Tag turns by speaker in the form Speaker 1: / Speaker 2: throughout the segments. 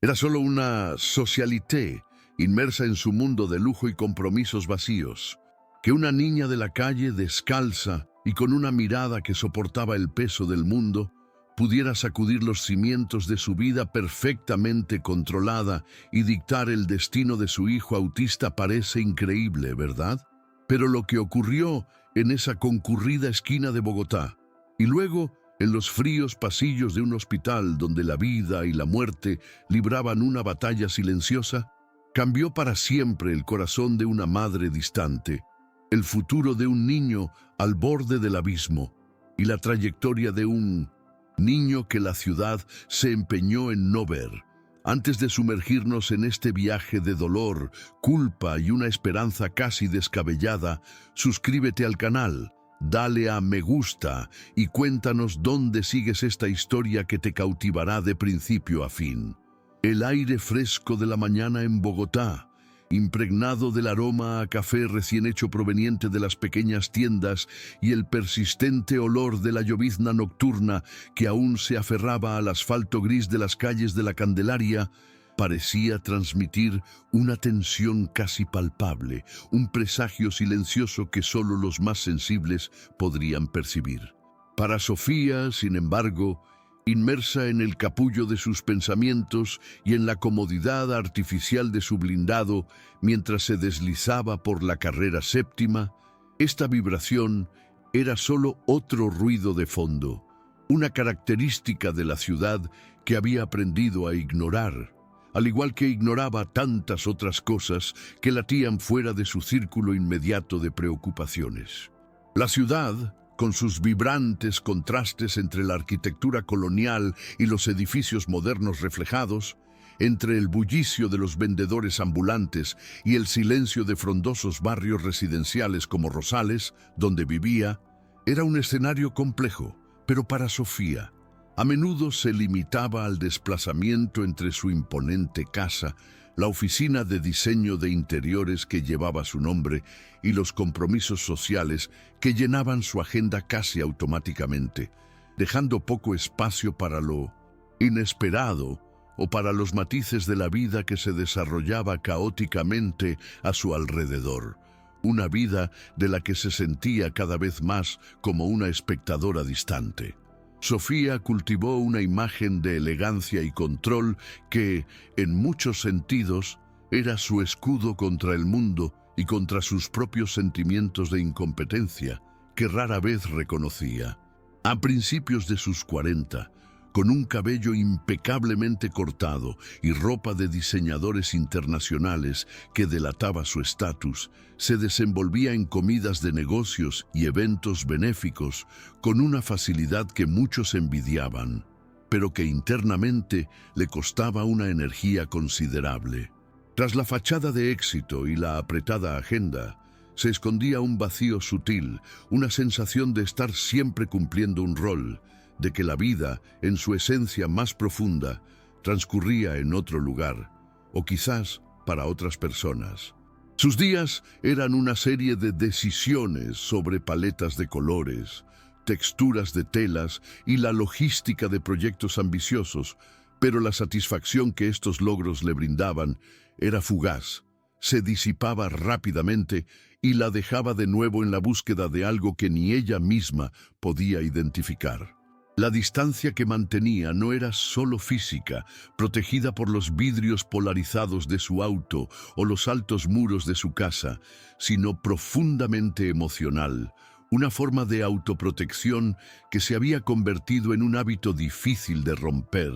Speaker 1: Era solo una socialité, inmersa en su mundo de lujo y compromisos vacíos. Que una niña de la calle, descalza y con una mirada que soportaba el peso del mundo, pudiera sacudir los cimientos de su vida perfectamente controlada y dictar el destino de su hijo autista parece increíble, ¿verdad? Pero lo que ocurrió en esa concurrida esquina de Bogotá, y luego en los fríos pasillos de un hospital donde la vida y la muerte libraban una batalla silenciosa, cambió para siempre el corazón de una madre distante, el futuro de un niño al borde del abismo y la trayectoria de un niño que la ciudad se empeñó en no ver. Antes de sumergirnos en este viaje de dolor, culpa y una esperanza casi descabellada, suscríbete al canal, dale a me gusta y cuéntanos dónde sigues esta historia que te cautivará de principio a fin. El aire fresco de la mañana en Bogotá, impregnado del aroma a café recién hecho proveniente de las pequeñas tiendas y el persistente olor de la llovizna nocturna que aún se aferraba al asfalto gris de las calles de la Candelaria, parecía transmitir una tensión casi palpable, un presagio silencioso que solo los más sensibles podrían percibir. Para Sofía, sin embargo, inmersa en el capullo de sus pensamientos y en la comodidad artificial de su blindado, mientras se deslizaba por la carrera séptima, esta vibración era solo otro ruido de fondo, una característica de la ciudad que había aprendido a ignorar, al igual que ignoraba tantas otras cosas que latían fuera de su círculo inmediato de preocupaciones. La ciudad, con sus vibrantes contrastes entre la arquitectura colonial y los edificios modernos reflejados, entre el bullicio de los vendedores ambulantes y el silencio de frondosos barrios residenciales como Rosales, donde vivía, era un escenario complejo, pero para Sofía, a menudo se limitaba al desplazamiento entre su imponente casa, la oficina de diseño de interiores que llevaba su nombre y los compromisos sociales que llenaban su agenda casi automáticamente, dejando poco espacio para lo inesperado o para los matices de la vida que se desarrollaba caóticamente a su alrededor, una vida de la que se sentía cada vez más como una espectadora distante. Sofía cultivó una imagen de elegancia y control que, en muchos sentidos, era su escudo contra el mundo y contra sus propios sentimientos de incompetencia, que rara vez reconocía. A principios de sus 40, con un cabello impecablemente cortado y ropa de diseñadores internacionales que delataba su estatus, se desenvolvía en comidas de negocios y eventos benéficos con una facilidad que muchos envidiaban, pero que internamente le costaba una energía considerable. Tras la fachada de éxito y la apretada agenda, se escondía un vacío sutil, una sensación de estar siempre cumpliendo un rol, de que la vida, en su esencia más profunda, transcurría en otro lugar, o quizás para otras personas. Sus días eran una serie de decisiones sobre paletas de colores, texturas de telas y la logística de proyectos ambiciosos, pero la satisfacción que estos logros le brindaban era fugaz, se disipaba rápidamente y la dejaba de nuevo en la búsqueda de algo que ni ella misma podía identificar. La distancia que mantenía no era solo física, protegida por los vidrios polarizados de su auto o los altos muros de su casa, sino profundamente emocional, una forma de autoprotección que se había convertido en un hábito difícil de romper,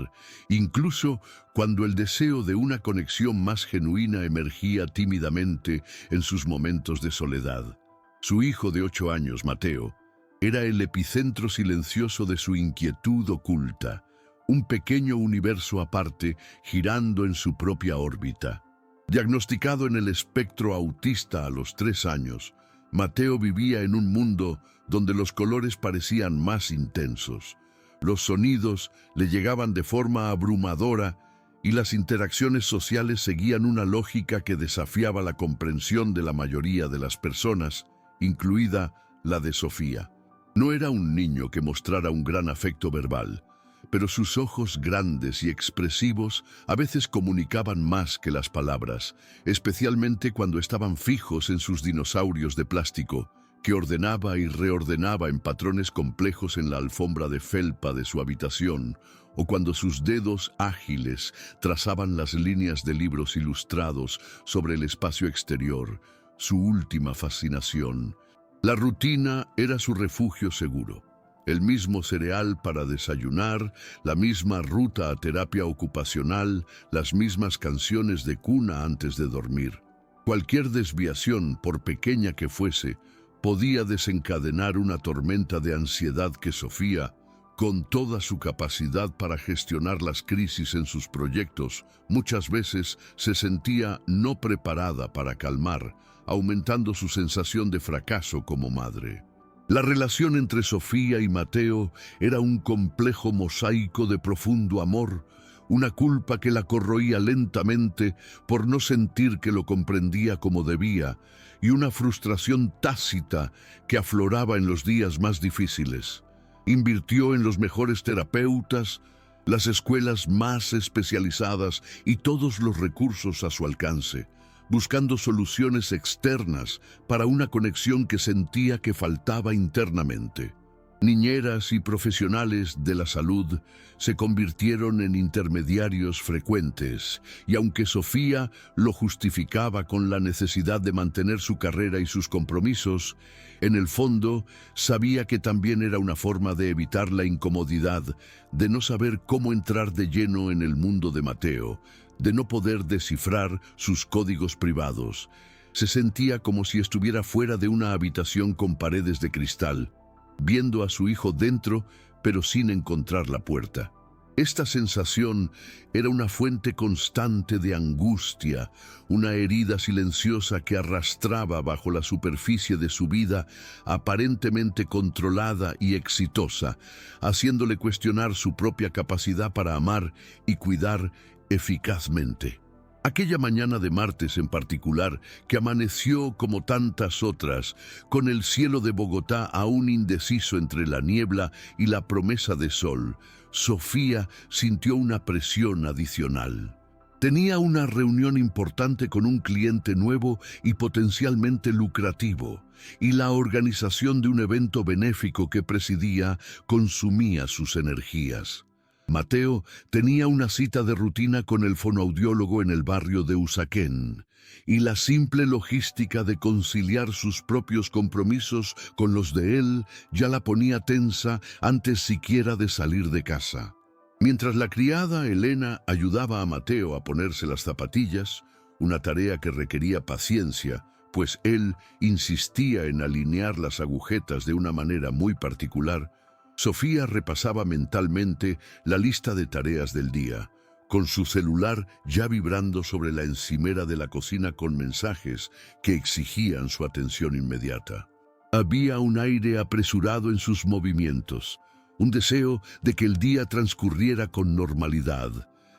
Speaker 1: incluso cuando el deseo de una conexión más genuina emergía tímidamente en sus momentos de soledad. Su hijo de 8 años, Mateo, era el epicentro silencioso de su inquietud oculta, un pequeño universo aparte girando en su propia órbita. Diagnosticado en el espectro autista a los 3 años, Mateo vivía en un mundo donde los colores parecían más intensos, los sonidos le llegaban de forma abrumadora y las interacciones sociales seguían una lógica que desafiaba la comprensión de la mayoría de las personas, incluida la de Sofía. No era un niño que mostrara un gran afecto verbal, pero sus ojos grandes y expresivos a veces comunicaban más que las palabras, especialmente cuando estaban fijos en sus dinosaurios de plástico, que ordenaba y reordenaba en patrones complejos en la alfombra de felpa de su habitación, o cuando sus dedos ágiles trazaban las líneas de libros ilustrados sobre el espacio exterior, su última fascinación. La rutina era su refugio seguro. El mismo cereal para desayunar, la misma ruta a terapia ocupacional, las mismas canciones de cuna antes de dormir. Cualquier desviación, por pequeña que fuese, podía desencadenar una tormenta de ansiedad que Sofía, con toda su capacidad para gestionar las crisis en sus proyectos, muchas veces se sentía no preparada para calmar, aumentando su sensación de fracaso como madre. La relación entre Sofía y Mateo era un complejo mosaico de profundo amor, una culpa que la corroía lentamente por no sentir que lo comprendía como debía, y una frustración tácita que afloraba en los días más difíciles. Invirtió en los mejores terapeutas, las escuelas más especializadas y todos los recursos a su alcance, buscando soluciones externas para una conexión que sentía que faltaba internamente. Niñeras y profesionales de la salud se convirtieron en intermediarios frecuentes, y aunque Sofía lo justificaba con la necesidad de mantener su carrera y sus compromisos, en el fondo sabía que también era una forma de evitar la incomodidad de no saber cómo entrar de lleno en el mundo de Mateo, de no poder descifrar sus códigos privados. Se sentía como si estuviera fuera de una habitación con paredes de cristal, viendo a su hijo dentro, pero sin encontrar la puerta. Esta sensación era una fuente constante de angustia, una herida silenciosa que arrastraba bajo la superficie de su vida aparentemente controlada y exitosa, haciéndole cuestionar su propia capacidad para amar y cuidar eficazmente. Aquella mañana de martes en particular, que amaneció como tantas otras, con el cielo de Bogotá aún indeciso entre la niebla y la promesa de sol, Sofía sintió una presión adicional. Tenía una reunión importante con un cliente nuevo y potencialmente lucrativo, y la organización de un evento benéfico que presidía consumía sus energías. Mateo tenía una cita de rutina con el fonoaudiólogo en el barrio de Usaquén, y la simple logística de conciliar sus propios compromisos con los de él ya la ponía tensa antes siquiera de salir de casa. Mientras la criada Elena ayudaba a Mateo a ponerse las zapatillas, una tarea que requería paciencia, pues él insistía en alinear las agujetas de una manera muy particular, Sofía repasaba mentalmente la lista de tareas del día, con su celular ya vibrando sobre la encimera de la cocina con mensajes que exigían su atención inmediata. Había un aire apresurado en sus movimientos, un deseo de que el día transcurriera con normalidad,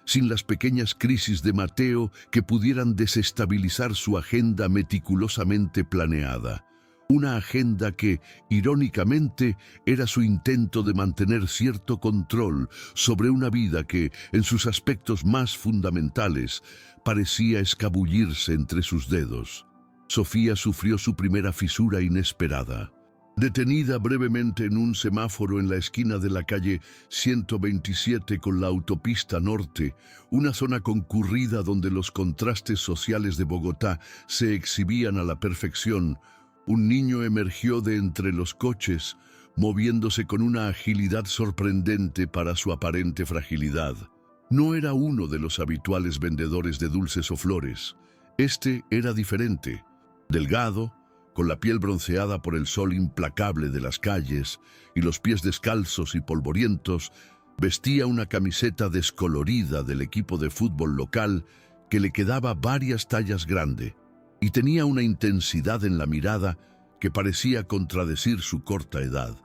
Speaker 1: sin las pequeñas crisis de Mateo que pudieran desestabilizar su agenda meticulosamente planeada. Una agenda que, irónicamente, era su intento de mantener cierto control sobre una vida que, en sus aspectos más fundamentales, parecía escabullirse entre sus dedos. Sofía sufrió su primera fisura inesperada. Detenida brevemente en un semáforo en la esquina de la calle 127 con la autopista norte, una zona concurrida donde los contrastes sociales de Bogotá se exhibían a la perfección, un niño emergió de entre los coches, moviéndose con una agilidad sorprendente para su aparente fragilidad. No era uno de los habituales vendedores de dulces o flores. Este era diferente, delgado, con la piel bronceada por el sol implacable de las calles y los pies descalzos y polvorientos, vestía una camiseta descolorida del equipo de fútbol local que le quedaba varias tallas grande, y tenía una intensidad en la mirada que parecía contradecir su corta edad.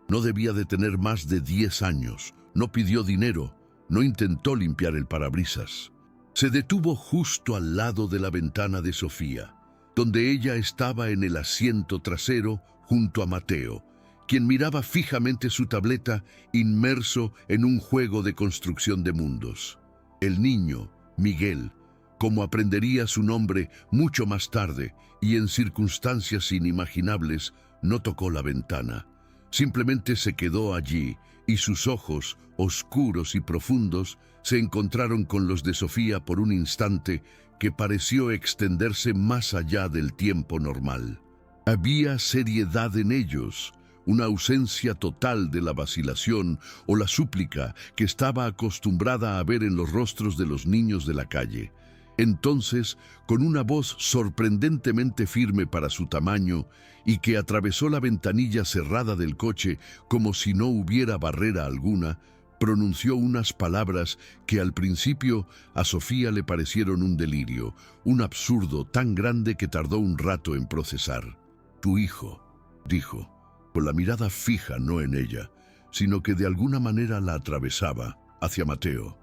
Speaker 1: No debía de tener más de 10 años, no pidió dinero, no intentó limpiar el parabrisas. Se detuvo justo al lado de la ventana de Sofía, donde ella estaba en el asiento trasero junto a Mateo, quien miraba fijamente su tableta, inmerso en un juego de construcción de mundos. El niño, Miguel, como aprendería su nombre mucho más tarde y en circunstancias inimaginables, no tocó la ventana. Simplemente se quedó allí y sus ojos, oscuros y profundos, se encontraron con los de Sofía por un instante que pareció extenderse más allá del tiempo normal. Había seriedad en ellos, una ausencia total de la vacilación o la súplica que estaba acostumbrada a ver en los rostros de los niños de la calle. Entonces, con una voz sorprendentemente firme para su tamaño y que atravesó la ventanilla cerrada del coche como si no hubiera barrera alguna, pronunció unas palabras que al principio a Sofía le parecieron un delirio, un absurdo tan grande que tardó un rato en procesar. «Tu hijo», dijo, con la mirada fija no en ella, sino que de alguna manera la atravesaba, hacia Mateo.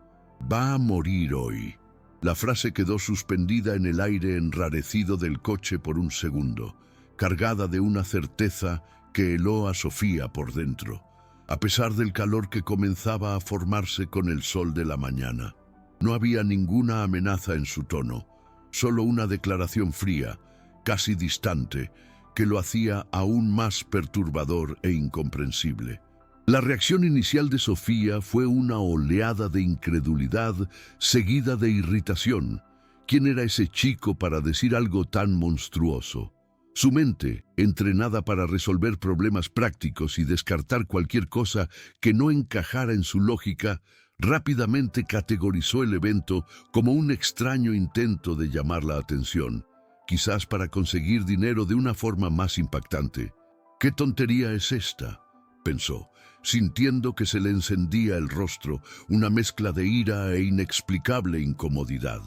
Speaker 1: «Va a morir hoy». La frase quedó suspendida en el aire enrarecido del coche por un segundo, cargada de una certeza que heló a Sofía por dentro, a pesar del calor que comenzaba a formarse con el sol de la mañana. No había ninguna amenaza en su tono, solo una declaración fría, casi distante, que lo hacía aún más perturbador e incomprensible. La reacción inicial de Sofía fue una oleada de incredulidad seguida de irritación. ¿Quién era ese chico para decir algo tan monstruoso? Su mente, entrenada para resolver problemas prácticos y descartar cualquier cosa que no encajara en su lógica, rápidamente categorizó el evento como un extraño intento de llamar la atención, quizás para conseguir dinero de una forma más impactante. «¿Qué tontería es esta?», pensó, sintiendo que se le encendía el rostro, una mezcla de ira e inexplicable incomodidad.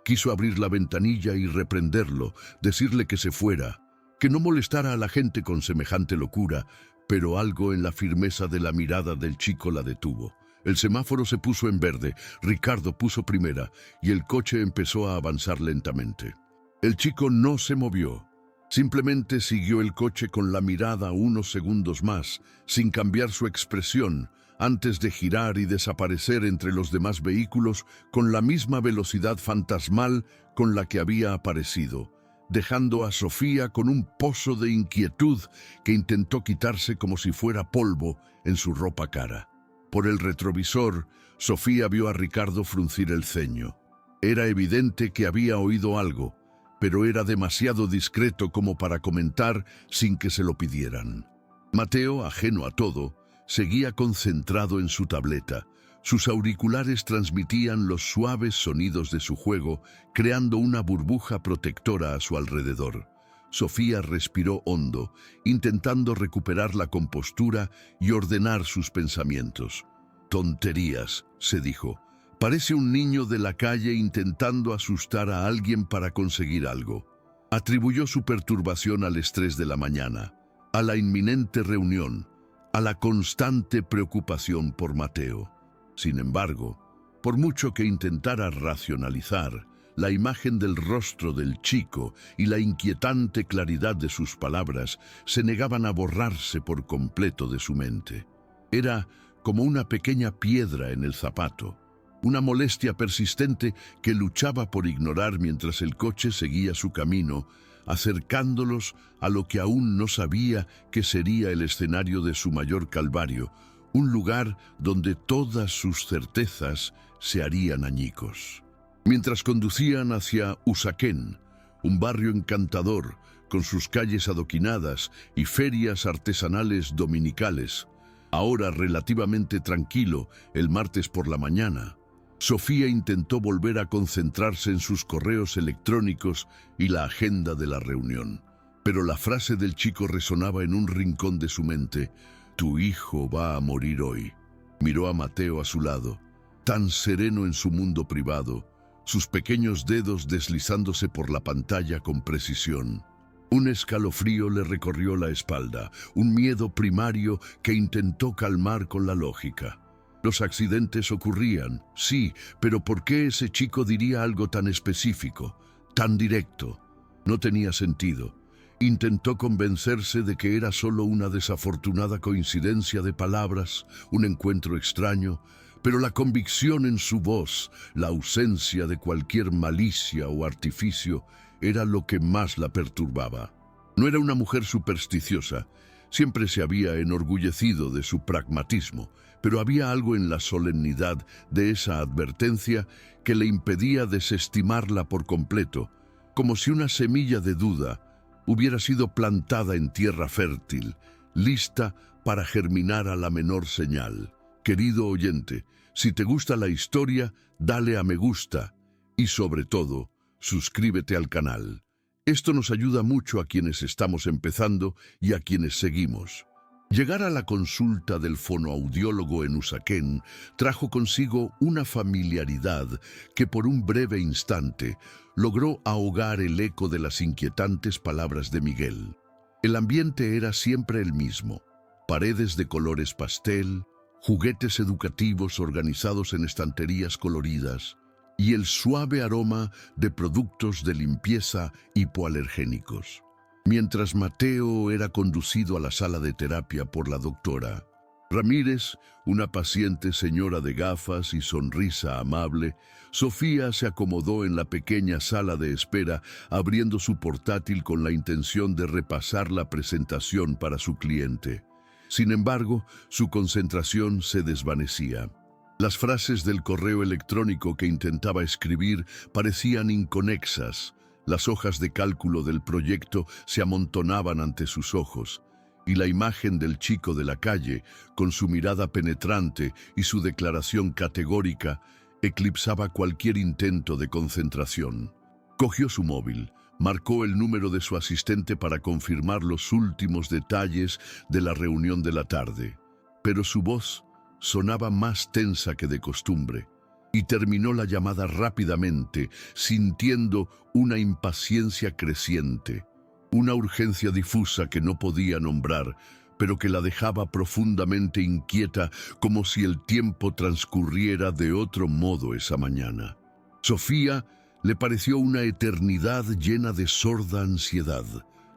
Speaker 1: Quiso abrir la ventanilla y reprenderlo, decirle que se fuera, que no molestara a la gente con semejante locura, pero algo en la firmeza de la mirada del chico la detuvo. El semáforo se puso en verde, Ricardo puso primera y el coche empezó a avanzar lentamente. El chico no se movió. Simplemente siguió el coche con la mirada unos segundos más, sin cambiar su expresión, antes de girar y desaparecer entre los demás vehículos con la misma velocidad fantasmal con la que había aparecido, dejando a Sofía con un pozo de inquietud que intentó quitarse como si fuera polvo en su ropa cara. Por el retrovisor, Sofía vio a Ricardo fruncir el ceño. Era evidente que había oído algo, pero era demasiado discreto como para comentar sin que se lo pidieran. Mateo, ajeno a todo, seguía concentrado en su tableta. Sus auriculares transmitían los suaves sonidos de su juego, creando una burbuja protectora a su alrededor. Sofía respiró hondo, intentando recuperar la compostura y ordenar sus pensamientos. «Tonterías», se dijo. «Parece un niño de la calle intentando asustar a alguien para conseguir algo». Atribuyó su perturbación al estrés de la mañana, a la inminente reunión, a la constante preocupación por Mateo. Sin embargo, por mucho que intentara racionalizar, la imagen del rostro del chico y la inquietante claridad de sus palabras se negaban a borrarse por completo de su mente. Era como una pequeña piedra en el zapato, una molestia persistente que luchaba por ignorar mientras el coche seguía su camino, acercándolos a lo que aún no sabía que sería el escenario de su mayor calvario, un lugar donde todas sus certezas se harían añicos. Mientras conducían hacia Usaquén, un barrio encantador, con sus calles adoquinadas y ferias artesanales dominicales, ahora relativamente tranquilo el martes por la mañana, Sofía intentó volver a concentrarse en sus correos electrónicos y la agenda de la reunión. Pero la frase del chico resonaba en un rincón de su mente. «Tu hijo va a morir hoy». Miró a Mateo a su lado, tan sereno en su mundo privado, sus pequeños dedos deslizándose por la pantalla con precisión. Un escalofrío le recorrió la espalda, un miedo primario que intentó calmar con la lógica. Los accidentes ocurrían, sí, pero ¿por qué ese chico diría algo tan específico, tan directo? No tenía sentido. Intentó convencerse de que era solo una desafortunada coincidencia de palabras, un encuentro extraño, pero la convicción en su voz, la ausencia de cualquier malicia o artificio, era lo que más la perturbaba. No era una mujer supersticiosa, siempre se había enorgullecido de su pragmatismo, pero había algo en la solemnidad de esa advertencia que le impedía desestimarla por completo, como si una semilla de duda hubiera sido plantada en tierra fértil, lista para germinar a la menor señal. Querido oyente, si te gusta la historia, dale a me gusta y sobre todo, suscríbete al canal. Esto nos ayuda mucho a quienes estamos empezando y a quienes seguimos. Llegar a la consulta del fonoaudiólogo en Usaquén trajo consigo una familiaridad que por un breve instante logró ahogar el eco de las inquietantes palabras de Miguel. El ambiente era siempre el mismo: paredes de colores pastel, juguetes educativos organizados en estanterías coloridas y el suave aroma de productos de limpieza hipoalergénicos. Mientras Mateo era conducido a la sala de terapia por la doctora Ramírez, una paciente señora de gafas y sonrisa amable, Sofía se acomodó en la pequeña sala de espera, abriendo su portátil con la intención de repasar la presentación para su cliente. Sin embargo, su concentración se desvanecía. Las frases del correo electrónico que intentaba escribir parecían inconexas. Las hojas de cálculo del proyecto se amontonaban ante sus ojos, y la imagen del chico de la calle, con su mirada penetrante y su declaración categórica, eclipsaba cualquier intento de concentración. Cogió su móvil, marcó el número de su asistente para confirmar los últimos detalles de la reunión de la tarde, pero su voz sonaba más tensa que de costumbre, y terminó la llamada rápidamente, sintiendo una impaciencia creciente, una urgencia difusa que no podía nombrar, pero que la dejaba profundamente inquieta, como si el tiempo transcurriera de otro modo esa mañana. Sofía le pareció una eternidad llena de sorda ansiedad.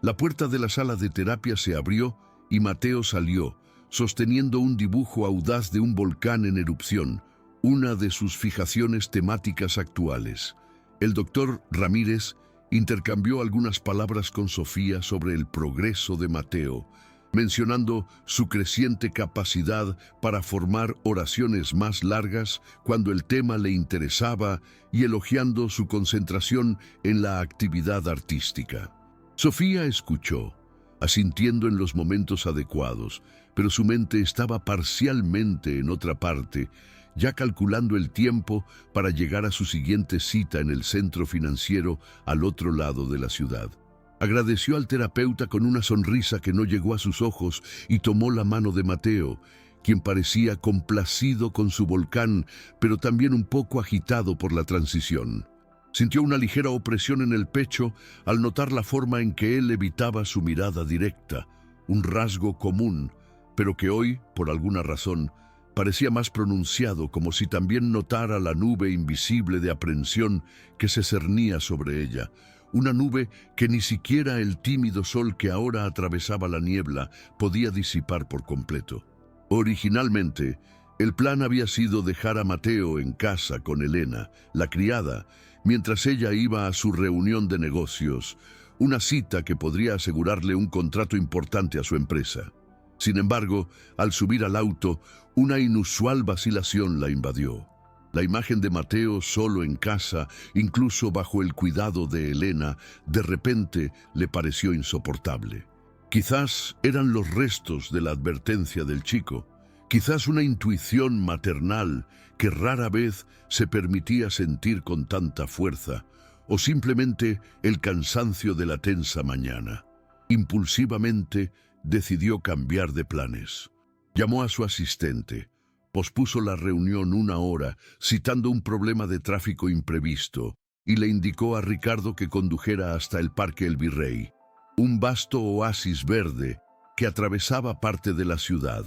Speaker 1: La puerta de la sala de terapia se abrió y Mateo salió, sosteniendo un dibujo audaz de un volcán en erupción, una de sus fijaciones temáticas actuales. El doctor Ramírez intercambió algunas palabras con Sofía sobre el progreso de Mateo, mencionando su creciente capacidad para formar oraciones más largas cuando el tema le interesaba y elogiando su concentración en la actividad artística. Sofía escuchó, asintiendo en los momentos adecuados, pero su mente estaba parcialmente en otra parte, ya calculando el tiempo para llegar a su siguiente cita en el centro financiero al otro lado de la ciudad. Agradeció al terapeuta con una sonrisa que no llegó a sus ojos y tomó la mano de Mateo, quien parecía complacido con su volcán, pero también un poco agitado por la transición. Sintió una ligera opresión en el pecho al notar la forma en que él evitaba su mirada directa, un rasgo común, pero que hoy, por alguna razón, parecía más pronunciado, como si también notara la nube invisible de aprensión que se cernía sobre ella, una nube que ni siquiera el tímido sol que ahora atravesaba la niebla podía disipar por completo. Originalmente, el plan había sido dejar a Mateo en casa con Elena, la criada, mientras ella iba a su reunión de negocios, una cita que podría asegurarle un contrato importante a su empresa. Sin embargo, al subir al auto, una inusual vacilación la invadió. La imagen de Mateo solo en casa, incluso bajo el cuidado de Elena, de repente le pareció insoportable. Quizás eran los restos de la advertencia del chico, quizás una intuición maternal que rara vez se permitía sentir con tanta fuerza, o simplemente el cansancio de la tensa mañana. Impulsivamente, decidió cambiar de planes. Llamó a su asistente, pospuso la reunión una hora, citando un problema de tráfico imprevisto, y le indicó a Ricardo que condujera hasta el Parque El Virrey, un vasto oasis verde que atravesaba parte de la ciudad,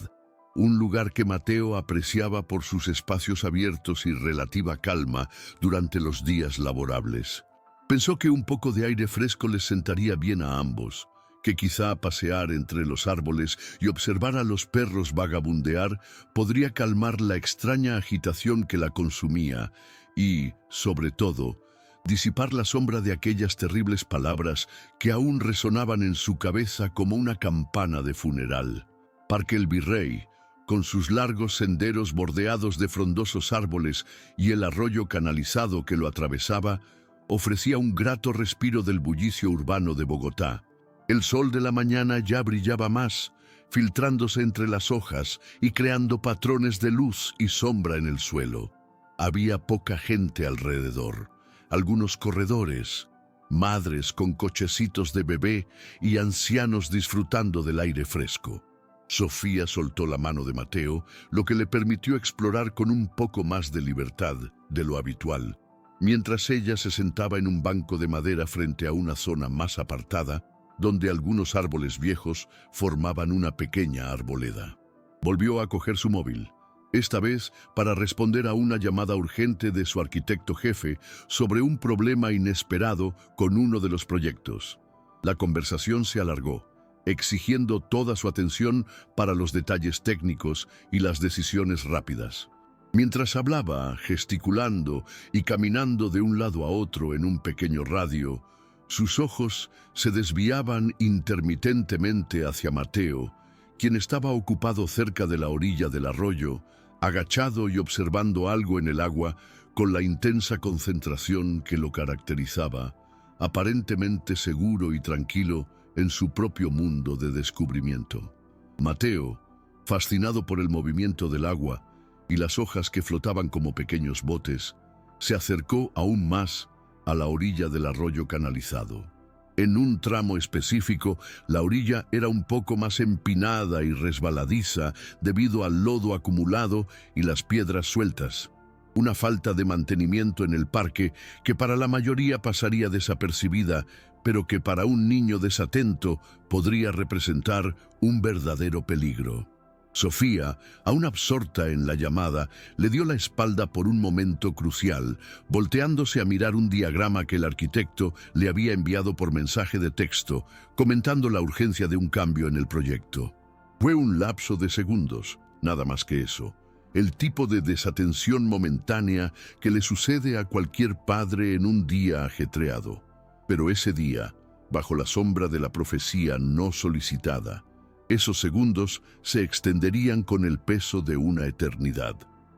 Speaker 1: un lugar que Mateo apreciaba por sus espacios abiertos y relativa calma durante los días laborables. Pensó que un poco de aire fresco les sentaría bien a ambos, que quizá pasear entre los árboles y observar a los perros vagabundear podría calmar la extraña agitación que la consumía y, sobre todo, disipar la sombra de aquellas terribles palabras que aún resonaban en su cabeza como una campana de funeral. Parque El Virrey, con sus largos senderos bordeados de frondosos árboles y el arroyo canalizado que lo atravesaba, ofrecía un grato respiro del bullicio urbano de Bogotá. El sol de la mañana ya brillaba más, filtrándose entre las hojas y creando patrones de luz y sombra en el suelo. Había poca gente alrededor, algunos corredores, madres con cochecitos de bebé y ancianos disfrutando del aire fresco. Sofía soltó la mano de Mateo, lo que le permitió explorar con un poco más de libertad de lo habitual, mientras ella se sentaba en un banco de madera frente a una zona más apartada, donde algunos árboles viejos formaban una pequeña arboleda. Volvió a coger su móvil, esta vez para responder a una llamada urgente de su arquitecto jefe sobre un problema inesperado con uno de los proyectos. La conversación se alargó, exigiendo toda su atención para los detalles técnicos y las decisiones rápidas. Mientras hablaba, gesticulando y caminando de un lado a otro en un pequeño radio, sus ojos se desviaban intermitentemente hacia Mateo, quien estaba ocupado cerca de la orilla del arroyo, agachado y observando algo en el agua con la intensa concentración que lo caracterizaba, aparentemente seguro y tranquilo en su propio mundo de descubrimiento. Mateo, fascinado por el movimiento del agua y las hojas que flotaban como pequeños botes, se acercó aún más a la orilla del arroyo canalizado. En un tramo específico, la orilla era un poco más empinada y resbaladiza debido al lodo acumulado y las piedras sueltas. Una falta de mantenimiento en el parque que para la mayoría pasaría desapercibida, pero que para un niño desatento podría representar un verdadero peligro. Sofía, aún absorta en la llamada, le dio la espalda por un momento crucial, volteándose a mirar un diagrama que el arquitecto le había enviado por mensaje de texto, comentando la urgencia de un cambio en el proyecto. Fue un lapso de segundos, nada más que eso. El tipo de desatención momentánea que le sucede a cualquier padre en un día ajetreado. Pero ese día, bajo la sombra de la profecía no solicitada, esos segundos se extenderían con el peso de una eternidad.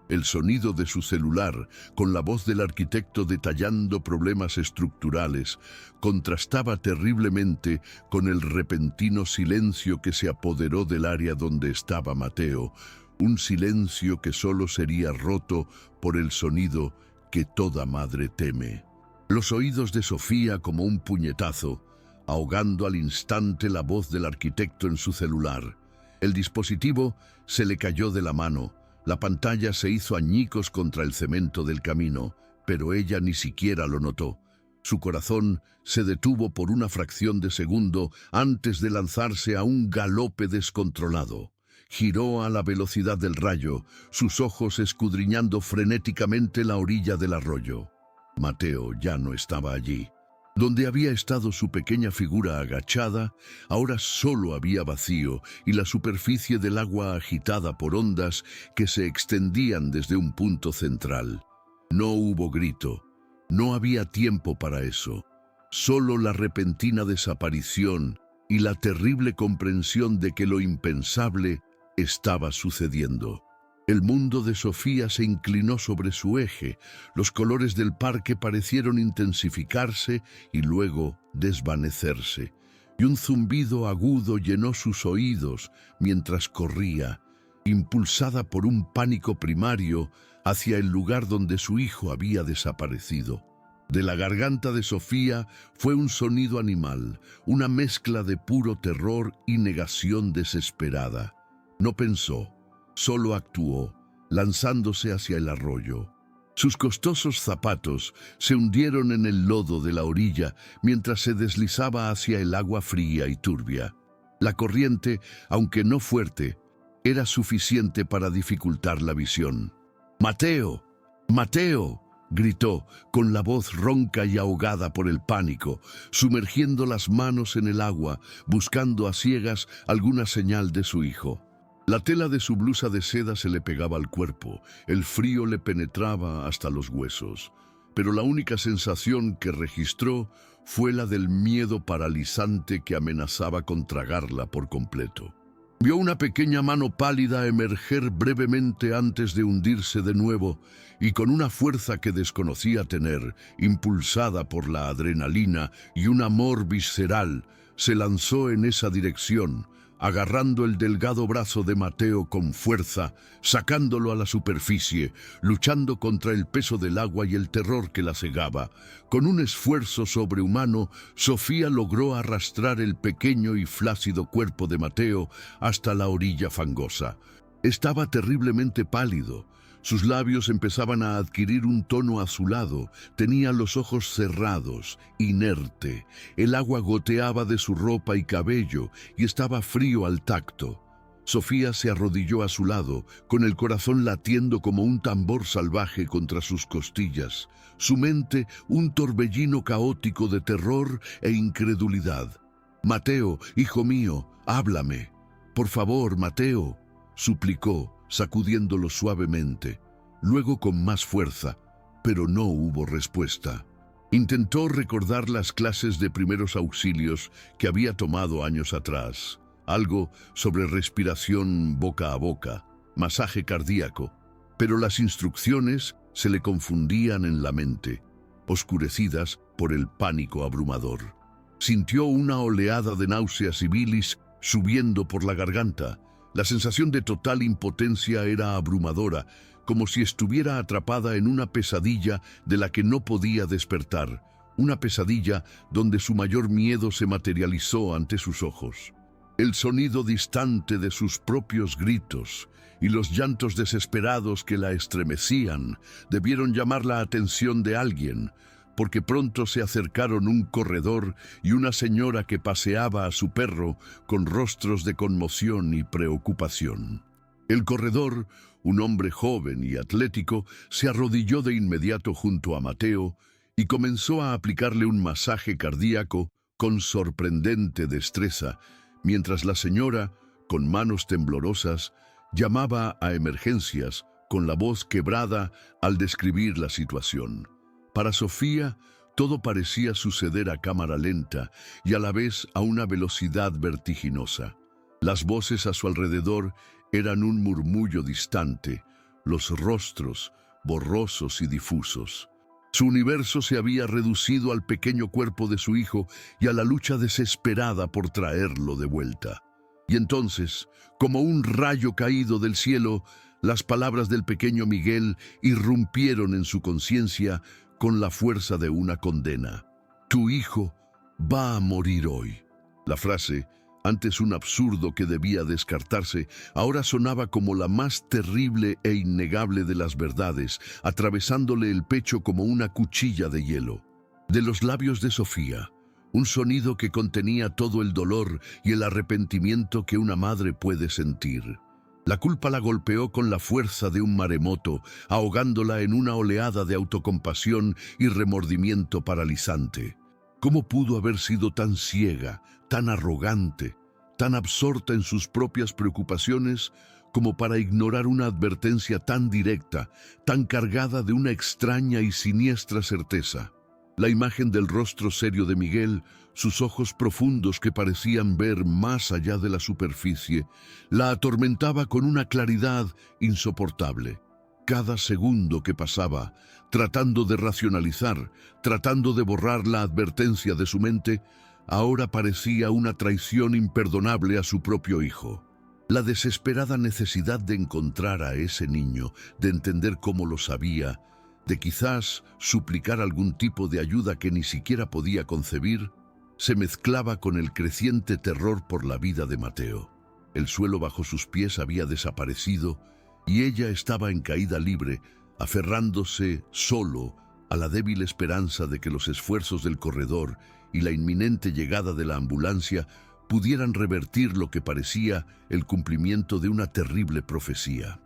Speaker 1: El sonido de su celular, con la voz del arquitecto detallando problemas estructurales, contrastaba terriblemente con el repentino silencio que se apoderó del área donde estaba Mateo, un silencio que solo sería roto por el sonido que toda madre teme. Los oídos de Sofía como un puñetazo, ahogando al instante la voz del arquitecto en su celular. El dispositivo se le cayó de la mano, la pantalla se hizo añicos contra el cemento del camino, pero ella ni siquiera lo notó. Su corazón se detuvo por una fracción de segundo antes de lanzarse a un galope descontrolado. Giró a la velocidad del rayo, sus ojos escudriñando frenéticamente la orilla del arroyo. Mateo ya no estaba allí. Donde había estado su pequeña figura agachada, ahora solo había vacío y la superficie del agua agitada por ondas que se extendían desde un punto central. No hubo grito, no había tiempo para eso. Solo la repentina desaparición y la terrible comprensión de que lo impensable estaba sucediendo. El mundo de Sofía se inclinó sobre su eje, los colores del parque parecieron intensificarse y luego desvanecerse, y un zumbido agudo llenó sus oídos mientras corría, impulsada por un pánico primario hacia el lugar donde su hijo había desaparecido. De la garganta de Sofía fue un sonido animal, una mezcla de puro terror y negación desesperada. No pensó. Solo actuó, lanzándose hacia el arroyo. Sus costosos zapatos se hundieron en el lodo de la orilla mientras se deslizaba hacia el agua fría y turbia. La corriente, aunque no fuerte, era suficiente para dificultar la visión. ¡Mateo! ¡Mateo!, gritó, con la voz ronca y ahogada por el pánico, sumergiendo las manos en el agua, buscando a ciegas alguna señal de su hijo. La tela de su blusa de seda se le pegaba al cuerpo, el frío le penetraba hasta los huesos, pero la única sensación que registró fue la del miedo paralizante que amenazaba con tragarla por completo. Vio una pequeña mano pálida emerger brevemente antes de hundirse de nuevo y con una fuerza que desconocía tener, impulsada por la adrenalina y un amor visceral, se lanzó en esa dirección, agarrando el delgado brazo de Mateo con fuerza, sacándolo a la superficie, luchando contra el peso del agua y el terror que la cegaba. Con un esfuerzo sobrehumano, Sofía logró arrastrar el pequeño y flácido cuerpo de Mateo hasta la orilla fangosa. Estaba terriblemente pálido. Sus labios empezaban a adquirir un tono azulado, tenía los ojos cerrados, inerte. El agua goteaba de su ropa y cabello y estaba frío al tacto. Sofía se arrodilló a su lado, con el corazón latiendo como un tambor salvaje contra sus costillas, su mente un torbellino caótico de terror e incredulidad. «Mateo, hijo mío, háblame. Por favor, Mateo», suplicó, sacudiéndolo suavemente, luego con más fuerza, pero no hubo respuesta. Intentó recordar las clases de primeros auxilios que había tomado años atrás, algo sobre respiración boca a boca, masaje cardíaco, pero las instrucciones se le confundían en la mente, oscurecidas por el pánico abrumador. Sintió una oleada de náuseas y bilis subiendo por la garganta. La sensación de total impotencia era abrumadora, como si estuviera atrapada en una pesadilla de la que no podía despertar, una pesadilla donde su mayor miedo se materializó ante sus ojos. El sonido distante de sus propios gritos y los llantos desesperados que la estremecían debieron llamar la atención de alguien, porque pronto se acercaron un corredor y una señora que paseaba a su perro con rostros de conmoción y preocupación. El corredor, un hombre joven y atlético, se arrodilló de inmediato junto a Mateo y comenzó a aplicarle un masaje cardíaco con sorprendente destreza, mientras la señora, con manos temblorosas, llamaba a emergencias con la voz quebrada al describir la situación. Para Sofía, todo parecía suceder a cámara lenta y a la vez a una velocidad vertiginosa. Las voces a su alrededor eran un murmullo distante, los rostros borrosos y difusos. Su universo se había reducido al pequeño cuerpo de su hijo y a la lucha desesperada por traerlo de vuelta. Y entonces, como un rayo caído del cielo, las palabras del pequeño Miguel irrumpieron en su conciencia con la fuerza de una condena. «Tu hijo va a morir hoy». La frase, antes un absurdo que debía descartarse, ahora sonaba como la más terrible e innegable de las verdades, atravesándole el pecho como una cuchilla de hielo. De los labios de Sofía, un sonido que contenía todo el dolor y el arrepentimiento que una madre puede sentir. La culpa la golpeó con la fuerza de un maremoto, ahogándola en una oleada de autocompasión y remordimiento paralizante. ¿Cómo pudo haber sido tan ciega, tan arrogante, tan absorta en sus propias preocupaciones como para ignorar una advertencia tan directa, tan cargada de una extraña y siniestra certeza? La imagen del rostro serio de Miguel, sus ojos profundos que parecían ver más allá de la superficie, la atormentaba con una claridad insoportable. Cada segundo que pasaba, tratando de racionalizar, tratando de borrar la advertencia de su mente, ahora parecía una traición imperdonable a su propio hijo. La desesperada necesidad de encontrar a ese niño, de entender cómo lo sabía, de quizás suplicar algún tipo de ayuda que ni siquiera podía concebir, se mezclaba con el creciente terror por la vida de Mateo. El suelo bajo sus pies había desaparecido y ella estaba en caída libre, aferrándose solo a la débil esperanza de que los esfuerzos del corredor y la inminente llegada de la ambulancia pudieran revertir lo que parecía el cumplimiento de una terrible profecía.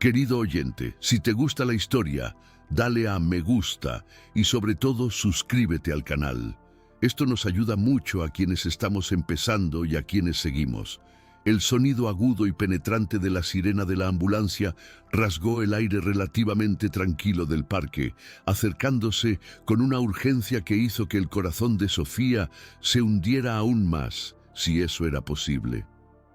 Speaker 1: Querido oyente, si te gusta la historia, dale a me gusta y sobre todo suscríbete al canal. Esto nos ayuda mucho a quienes estamos empezando y a quienes seguimos. El sonido agudo y penetrante de la sirena de la ambulancia rasgó el aire relativamente tranquilo del parque, acercándose con una urgencia que hizo que el corazón de Sofía se hundiera aún más, si eso era posible.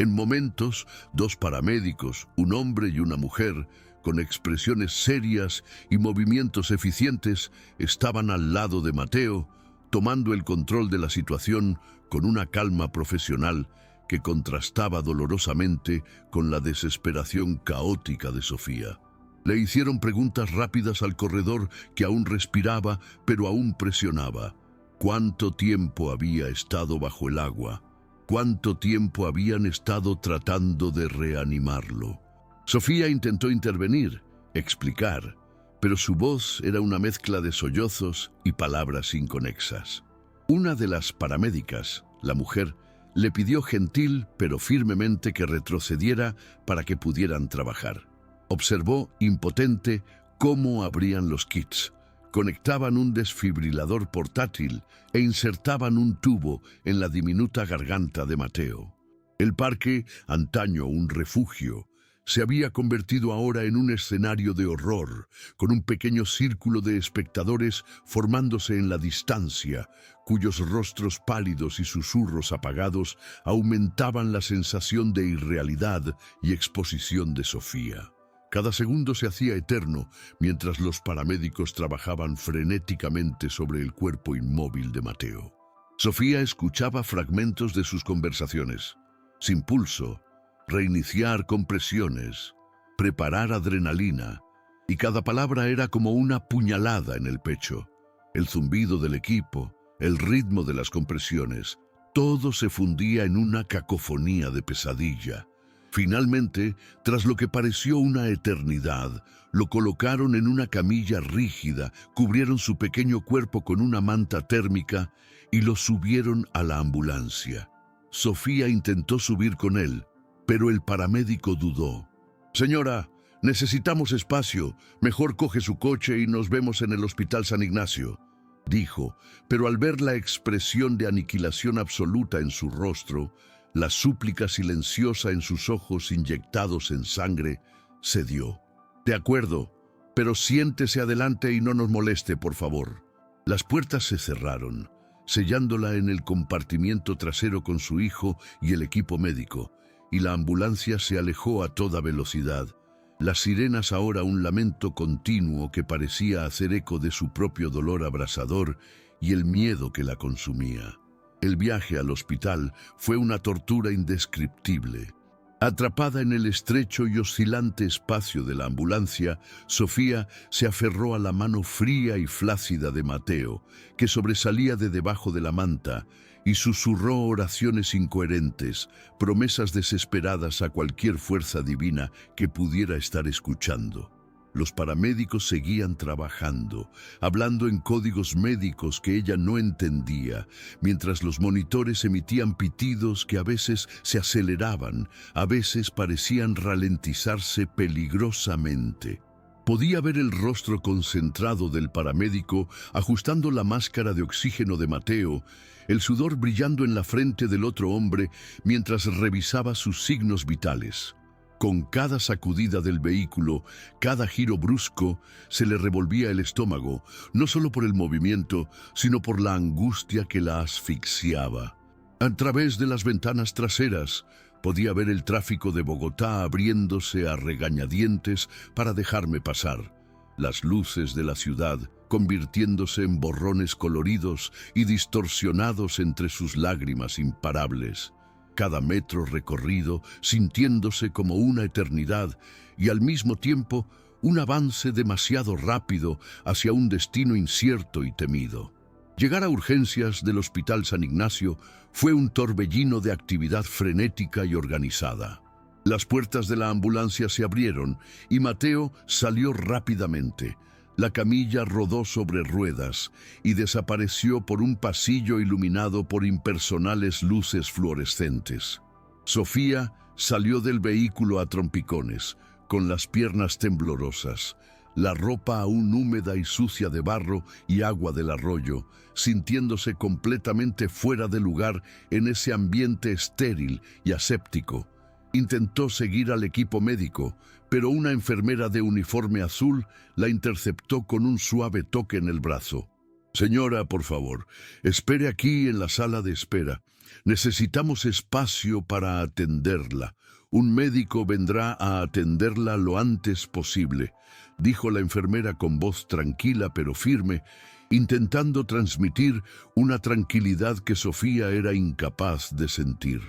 Speaker 1: En momentos, dos paramédicos, un hombre y una mujer, con expresiones serias y movimientos eficientes, estaban al lado de Mateo, tomando el control de la situación con una calma profesional que contrastaba dolorosamente con la desesperación caótica de Sofía. Le hicieron preguntas rápidas al corredor que aún respiraba, pero aún presionaba. ¿Cuánto tiempo había estado bajo el agua? ¿Cuánto tiempo habían estado tratando de reanimarlo? Sofía intentó intervenir, explicar, pero su voz era una mezcla de sollozos y palabras inconexas. Una de las paramédicas, la mujer, le pidió gentil pero firmemente que retrocediera para que pudieran trabajar. Observó, impotente, cómo abrían los kits. Conectaban un desfibrilador portátil e insertaban un tubo en la diminuta garganta de Mateo. El parque, antaño un refugio, se había convertido ahora en un escenario de horror, con un pequeño círculo de espectadores formándose en la distancia, cuyos rostros pálidos y susurros apagados aumentaban la sensación de irrealidad y exposición de Sofía. Cada segundo se hacía eterno mientras los paramédicos trabajaban frenéticamente sobre el cuerpo inmóvil de Mateo. Sofía escuchaba fragmentos de sus conversaciones. Sin pulso, reiniciar compresiones, preparar adrenalina, y cada palabra era como una puñalada en el pecho. El zumbido del equipo, el ritmo de las compresiones, todo se fundía en una cacofonía de pesadilla. Finalmente, tras lo que pareció una eternidad, lo colocaron en una camilla rígida, cubrieron su pequeño cuerpo con una manta térmica y lo subieron a la ambulancia. Sofía intentó subir con él, pero el paramédico dudó. «Señora, necesitamos espacio. Mejor coge su coche y nos vemos en el Hospital San Ignacio», dijo, pero al ver la expresión de aniquilación absoluta en su rostro, la súplica silenciosa en sus ojos inyectados en sangre, cedió. «De acuerdo, pero siéntese adelante y no nos moleste, por favor». Las puertas se cerraron, sellándola en el compartimiento trasero con su hijo y el equipo médico, y la ambulancia se alejó a toda velocidad. Las sirenas ahora un lamento continuo que parecía hacer eco de su propio dolor abrasador y el miedo que la consumía. El viaje al hospital fue una tortura indescriptible. Atrapada en el estrecho y oscilante espacio de la ambulancia, Sofía se aferró a la mano fría y flácida de Mateo, que sobresalía de debajo de la manta, y susurró oraciones incoherentes, promesas desesperadas a cualquier fuerza divina que pudiera estar escuchando. Los paramédicos seguían trabajando, hablando en códigos médicos que ella no entendía, mientras los monitores emitían pitidos que a veces se aceleraban, a veces parecían ralentizarse peligrosamente. Podía ver el rostro concentrado del paramédico ajustando la máscara de oxígeno de Mateo, el sudor brillando en la frente del otro hombre mientras revisaba sus signos vitales. Con cada sacudida del vehículo, cada giro brusco, se le revolvía el estómago, no solo por el movimiento, sino por la angustia que la asfixiaba. A través de las ventanas traseras, podía ver el tráfico de Bogotá abriéndose a regañadientes para dejarme pasar. Las luces de la ciudad convirtiéndose en borrones coloridos y distorsionados entre sus lágrimas imparables. Cada metro recorrido sintiéndose como una eternidad y al mismo tiempo un avance demasiado rápido hacia un destino incierto y temido. Llegar a urgencias del Hospital San Ignacio fue un torbellino de actividad frenética y organizada. Las puertas de la ambulancia se abrieron y Mateo salió rápidamente. La camilla rodó sobre ruedas y desapareció por un pasillo iluminado por impersonales luces fluorescentes. Sofía salió del vehículo a trompicones, con las piernas temblorosas, la ropa aún húmeda y sucia de barro y agua del arroyo, sintiéndose completamente fuera de lugar en ese ambiente estéril y aséptico. Intentó seguir al equipo médico, pero una enfermera de uniforme azul la interceptó con un suave toque en el brazo. «Señora, por favor, espere aquí en la sala de espera. Necesitamos espacio para atenderla. Un médico vendrá a atenderla lo antes posible», dijo la enfermera con voz tranquila pero firme, intentando transmitir una tranquilidad que Sofía era incapaz de sentir.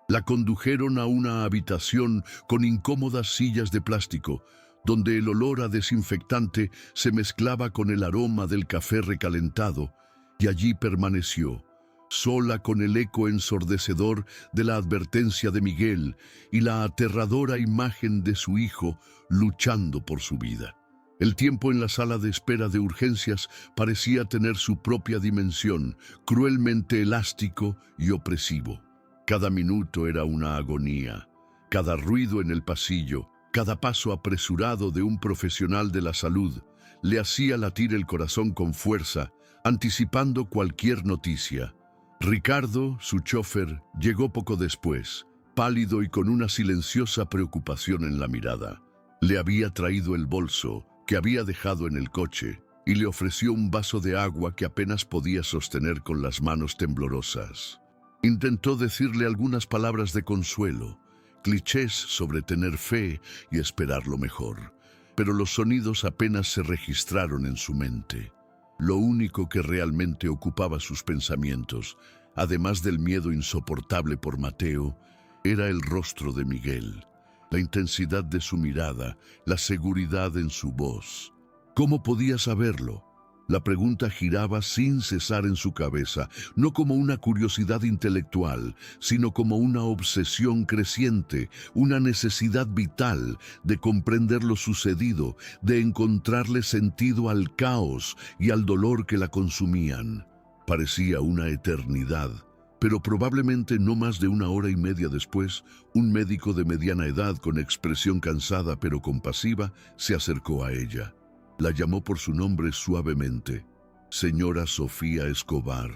Speaker 1: La condujeron a una habitación con incómodas sillas de plástico, donde el olor a desinfectante se mezclaba con el aroma del café recalentado, y allí permaneció, sola con el eco ensordecedor de la advertencia de Miguel y la aterradora imagen de su hijo luchando por su vida. El tiempo en la sala de espera de urgencias parecía tener su propia dimensión, cruelmente elástico y opresivo. Cada minuto era una agonía, cada ruido en el pasillo, cada paso apresurado de un profesional de la salud le hacía latir el corazón con fuerza, anticipando cualquier noticia. Ricardo, su chofer, llegó poco después, pálido y con una silenciosa preocupación en la mirada. Le había traído el bolso que había dejado en el coche y le ofreció un vaso de agua que apenas podía sostener con las manos temblorosas. Intentó decirle algunas palabras de consuelo, clichés sobre tener fe y esperar lo mejor, pero los sonidos apenas se registraron en su mente. Lo único que realmente ocupaba sus pensamientos, además del miedo insoportable por Mateo, era el rostro de Miguel, la intensidad de su mirada, la seguridad en su voz. ¿Cómo podía saberlo? La pregunta giraba sin cesar en su cabeza, no como una curiosidad intelectual, sino como una obsesión creciente, una necesidad vital de comprender lo sucedido, de encontrarle sentido al caos y al dolor que la consumían. Parecía una eternidad, pero probablemente no más de 1 hora y media después, un médico de mediana edad con expresión cansada pero compasiva se acercó a ella. La llamó por su nombre suavemente. «Señora Sofía Escobar».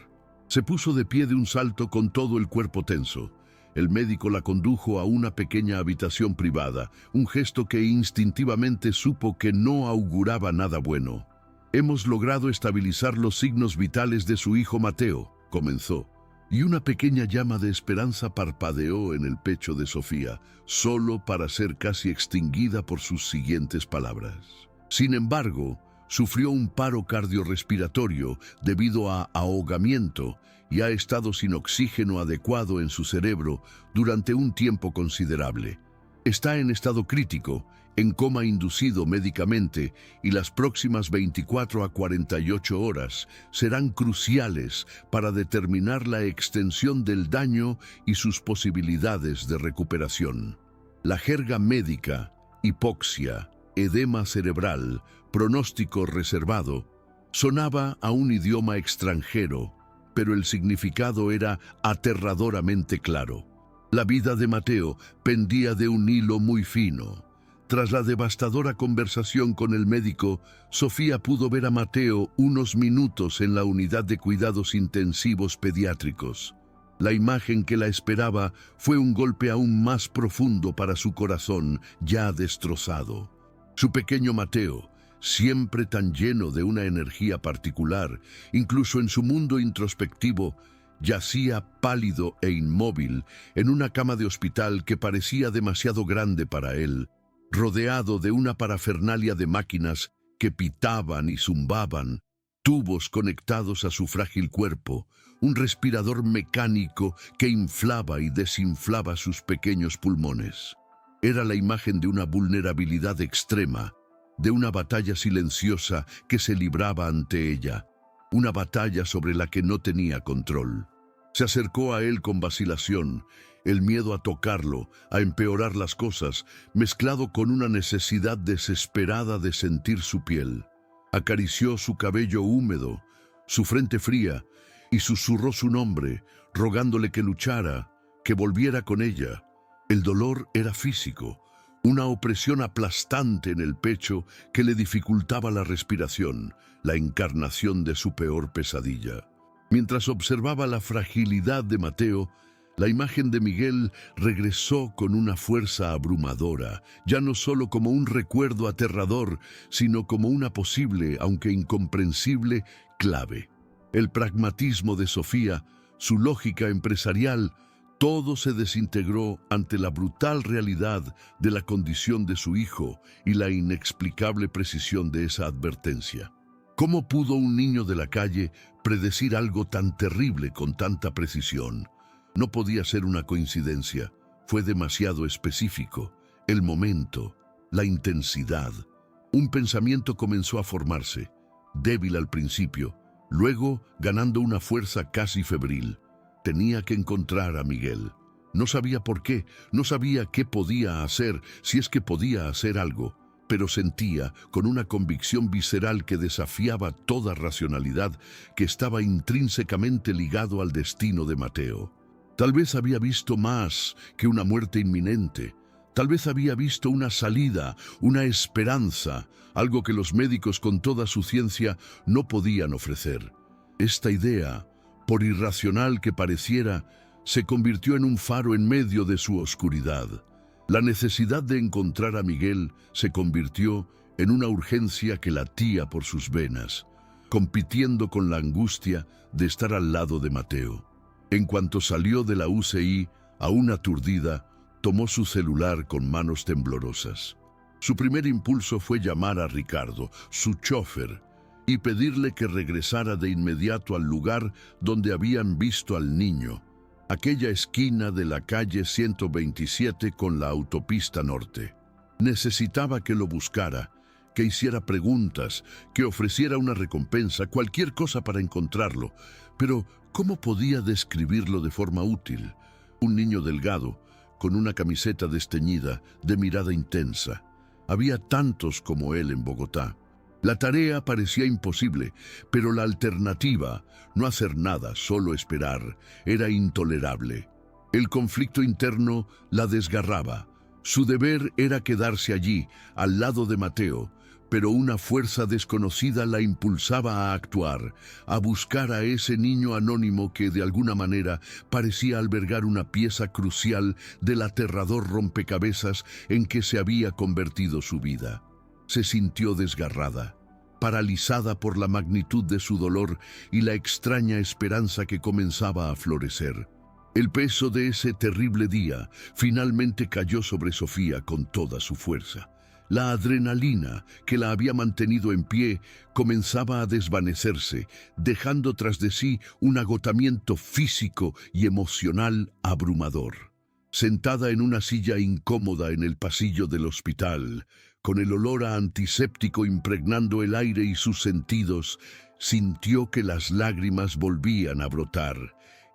Speaker 1: Se puso de pie de un salto con todo el cuerpo tenso. El médico la condujo a una pequeña habitación privada, un gesto que instintivamente supo que no auguraba nada bueno. «Hemos logrado estabilizar los signos vitales de su hijo Mateo», comenzó, y una pequeña llama de esperanza parpadeó en el pecho de Sofía, solo para ser casi extinguida por sus siguientes palabras. Sin embargo, sufrió un paro cardiorrespiratorio debido a ahogamiento y ha estado sin oxígeno adecuado en su cerebro durante un tiempo considerable. Está en estado crítico, en coma inducido médicamente, y las próximas 24 a 48 horas serán cruciales para determinar la extensión del daño y sus posibilidades de recuperación. La jerga médica, hipoxia, edema cerebral, pronóstico reservado, sonaba a un idioma extranjero, pero el significado era aterradoramente claro. La vida de Mateo pendía de un hilo muy fino. Tras la devastadora conversación con el médico, Sofía pudo ver a Mateo unos minutos en la unidad de cuidados intensivos pediátricos. La imagen que la esperaba fue un golpe aún más profundo para su corazón, ya destrozado. Su pequeño Mateo, siempre tan lleno de una energía particular, incluso en su mundo introspectivo, yacía pálido e inmóvil en una cama de hospital que parecía demasiado grande para él, rodeado de una parafernalia de máquinas que pitaban y zumbaban, tubos conectados a su frágil cuerpo, un respirador mecánico que inflaba y desinflaba sus pequeños pulmones. Era la imagen de una vulnerabilidad extrema, de una batalla silenciosa que se libraba ante ella, una batalla sobre la que no tenía control. Se acercó a él con vacilación, el miedo a tocarlo, a empeorar las cosas, mezclado con una necesidad desesperada de sentir su piel. Acarició su cabello húmedo, su frente fría, y susurró su nombre, rogándole que luchara, que volviera con ella. El dolor era físico, una opresión aplastante en el pecho que le dificultaba la respiración, la encarnación de su peor pesadilla. Mientras observaba la fragilidad de Mateo, la imagen de Miguel regresó con una fuerza abrumadora, ya no solo como un recuerdo aterrador, sino como una posible, aunque incomprensible, clave. El pragmatismo de Sofía, su lógica empresarial, todo se desintegró ante la brutal realidad de la condición de su hijo y la inexplicable precisión de esa advertencia. ¿Cómo pudo un niño de la calle predecir algo tan terrible con tanta precisión? No podía ser una coincidencia, fue demasiado específico. El momento, la intensidad. Un pensamiento comenzó a formarse, débil al principio, luego ganando una fuerza casi febril. Tenía que encontrar a Miguel. No sabía por qué, no sabía qué podía hacer, si es que podía hacer algo, pero sentía, con una convicción visceral que desafiaba toda racionalidad, que estaba intrínsecamente ligado al destino de Mateo. Tal vez había visto más que una muerte inminente. Tal vez había visto una salida, una esperanza, algo que los médicos con toda su ciencia no podían ofrecer. Esta idea, por irracional que pareciera, se convirtió en un faro en medio de su oscuridad. La necesidad de encontrar a Miguel se convirtió en una urgencia que latía por sus venas, compitiendo con la angustia de estar al lado de Mateo. En cuanto salió de la UCI, aún aturdida, tomó su celular con manos temblorosas. Su primer impulso fue llamar a Ricardo, su chofer, y pedirle que regresara de inmediato al lugar donde habían visto al niño, aquella esquina de la calle 127 con la autopista norte. Necesitaba que lo buscara, que hiciera preguntas, que ofreciera una recompensa, cualquier cosa para encontrarlo. Pero, ¿cómo podía describirlo de forma útil? Un niño delgado, con una camiseta desteñida, de mirada intensa. Había tantos como él en Bogotá. La tarea parecía imposible, pero la alternativa, no hacer nada, solo esperar, era intolerable. El conflicto interno la desgarraba. Su deber era quedarse allí, al lado de Mateo, pero una fuerza desconocida la impulsaba a actuar, a buscar a ese niño anónimo que de alguna manera parecía albergar una pieza crucial del aterrador rompecabezas en que se había convertido su vida. Se sintió desgarrada, paralizada por la magnitud de su dolor y la extraña esperanza que comenzaba a florecer. El peso de ese terrible día finalmente cayó sobre Sofía con toda su fuerza. La adrenalina que la había mantenido en pie comenzaba a desvanecerse, dejando tras de sí un agotamiento físico y emocional abrumador. Sentada en una silla incómoda en el pasillo del hospital, con el olor a antiséptico impregnando el aire y sus sentidos, sintió que las lágrimas volvían a brotar,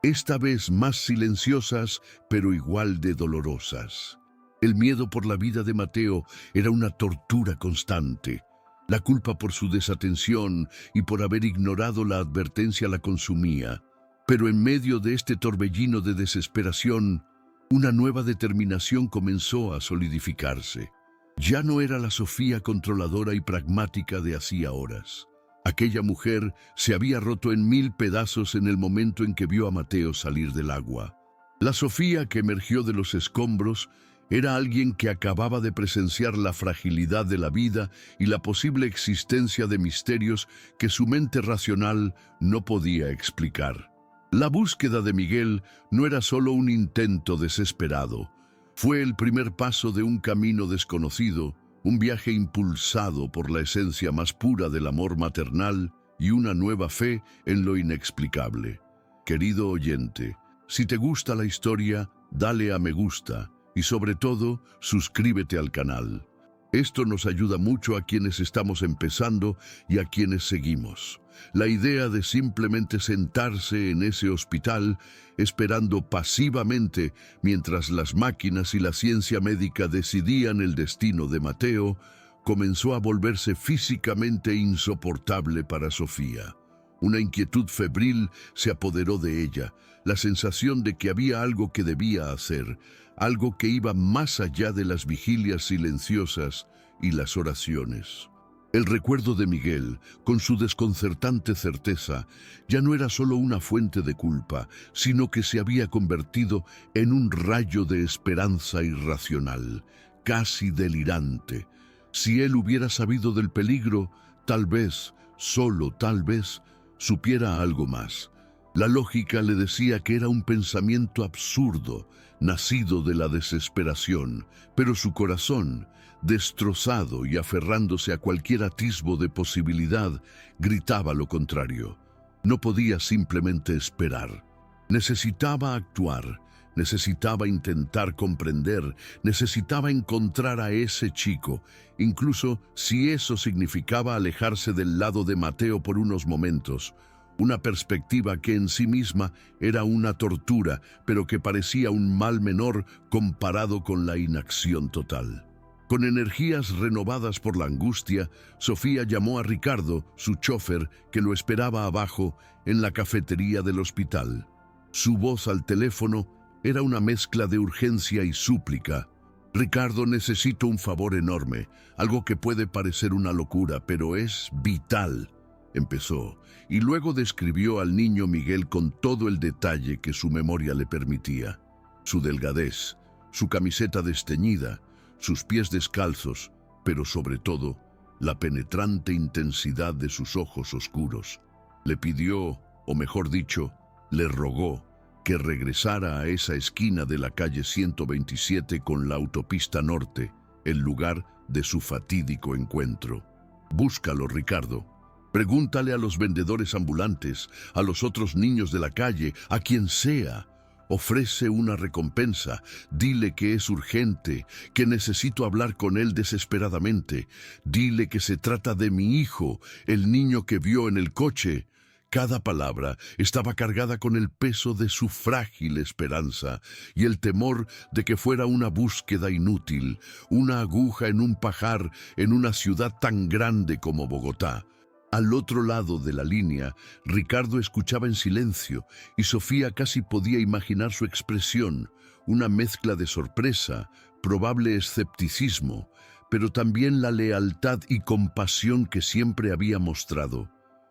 Speaker 1: esta vez más silenciosas, pero igual de dolorosas. El miedo por la vida de Mateo era una tortura constante. La culpa por su desatención y por haber ignorado la advertencia la consumía. Pero en medio de este torbellino de desesperación, una nueva determinación comenzó a solidificarse. Ya no era la Sofía controladora y pragmática de hacía horas. Aquella mujer se había roto en 1000 pedazos en el momento en que vio a Mateo salir del agua. La Sofía que emergió de los escombros era alguien que acababa de presenciar la fragilidad de la vida y la posible existencia de misterios que su mente racional no podía explicar. La búsqueda de Miguel no era solo un intento desesperado. Fue el primer paso de un camino desconocido, un viaje impulsado por la esencia más pura del amor maternal y una nueva fe en lo inexplicable. Querido oyente, si te gusta la historia, dale a me gusta y sobre todo, suscríbete al canal. Esto nos ayuda mucho a quienes estamos empezando y a quienes seguimos. La idea de simplemente sentarse en ese hospital esperando pasivamente mientras las máquinas y la ciencia médica decidían el destino de Mateo comenzó a volverse físicamente insoportable para Sofía. Una inquietud febril se apoderó de ella, la sensación de que había algo que debía hacer, algo que iba más allá de las vigilias silenciosas y las oraciones. El recuerdo de Miguel, con su desconcertante certeza, ya no era solo una fuente de culpa, sino que se había convertido en un rayo de esperanza irracional, casi delirante. Si él hubiera sabido del peligro, tal vez, solo tal vez, supiera algo más. La lógica le decía que era un pensamiento absurdo, nacido de la desesperación, pero su corazón, destrozado y aferrándose a cualquier atisbo de posibilidad, gritaba lo contrario. No podía simplemente esperar. Necesitaba actuar, necesitaba intentar comprender, necesitaba encontrar a ese chico, incluso si eso significaba alejarse del lado de Mateo por unos momentos. Una perspectiva que en sí misma era una tortura, pero que parecía un mal menor comparado con la inacción total. Con energías renovadas por la angustia, Sofía llamó a Ricardo, su chofer, que lo esperaba abajo en la cafetería del hospital. Su voz al teléfono era una mezcla de urgencia y súplica. «Ricardo, necesito un favor enorme, algo que puede parecer una locura, pero es vital», empezó, y luego describió al niño Miguel con todo el detalle que su memoria le permitía. Su delgadez, su camiseta desteñida, sus pies descalzos, pero sobre todo, la penetrante intensidad de sus ojos oscuros. Le pidió, o mejor dicho, le rogó, que regresara a esa esquina de la calle 127 con la autopista norte, el lugar de su fatídico encuentro. «Búscalo, Ricardo. Pregúntale a los vendedores ambulantes, a los otros niños de la calle, a quien sea. Ofrece una recompensa, dile que es urgente, que necesito hablar con él desesperadamente. Dile que se trata de mi hijo, el niño que vio en el coche». Cada palabra estaba cargada con el peso de su frágil esperanza y el temor de que fuera una búsqueda inútil, una aguja en un pajar en una ciudad tan grande como Bogotá. Al otro lado de la línea, Ricardo escuchaba en silencio y Sofía casi podía imaginar su expresión, una mezcla de sorpresa, probable escepticismo, pero también la lealtad y compasión que siempre había mostrado.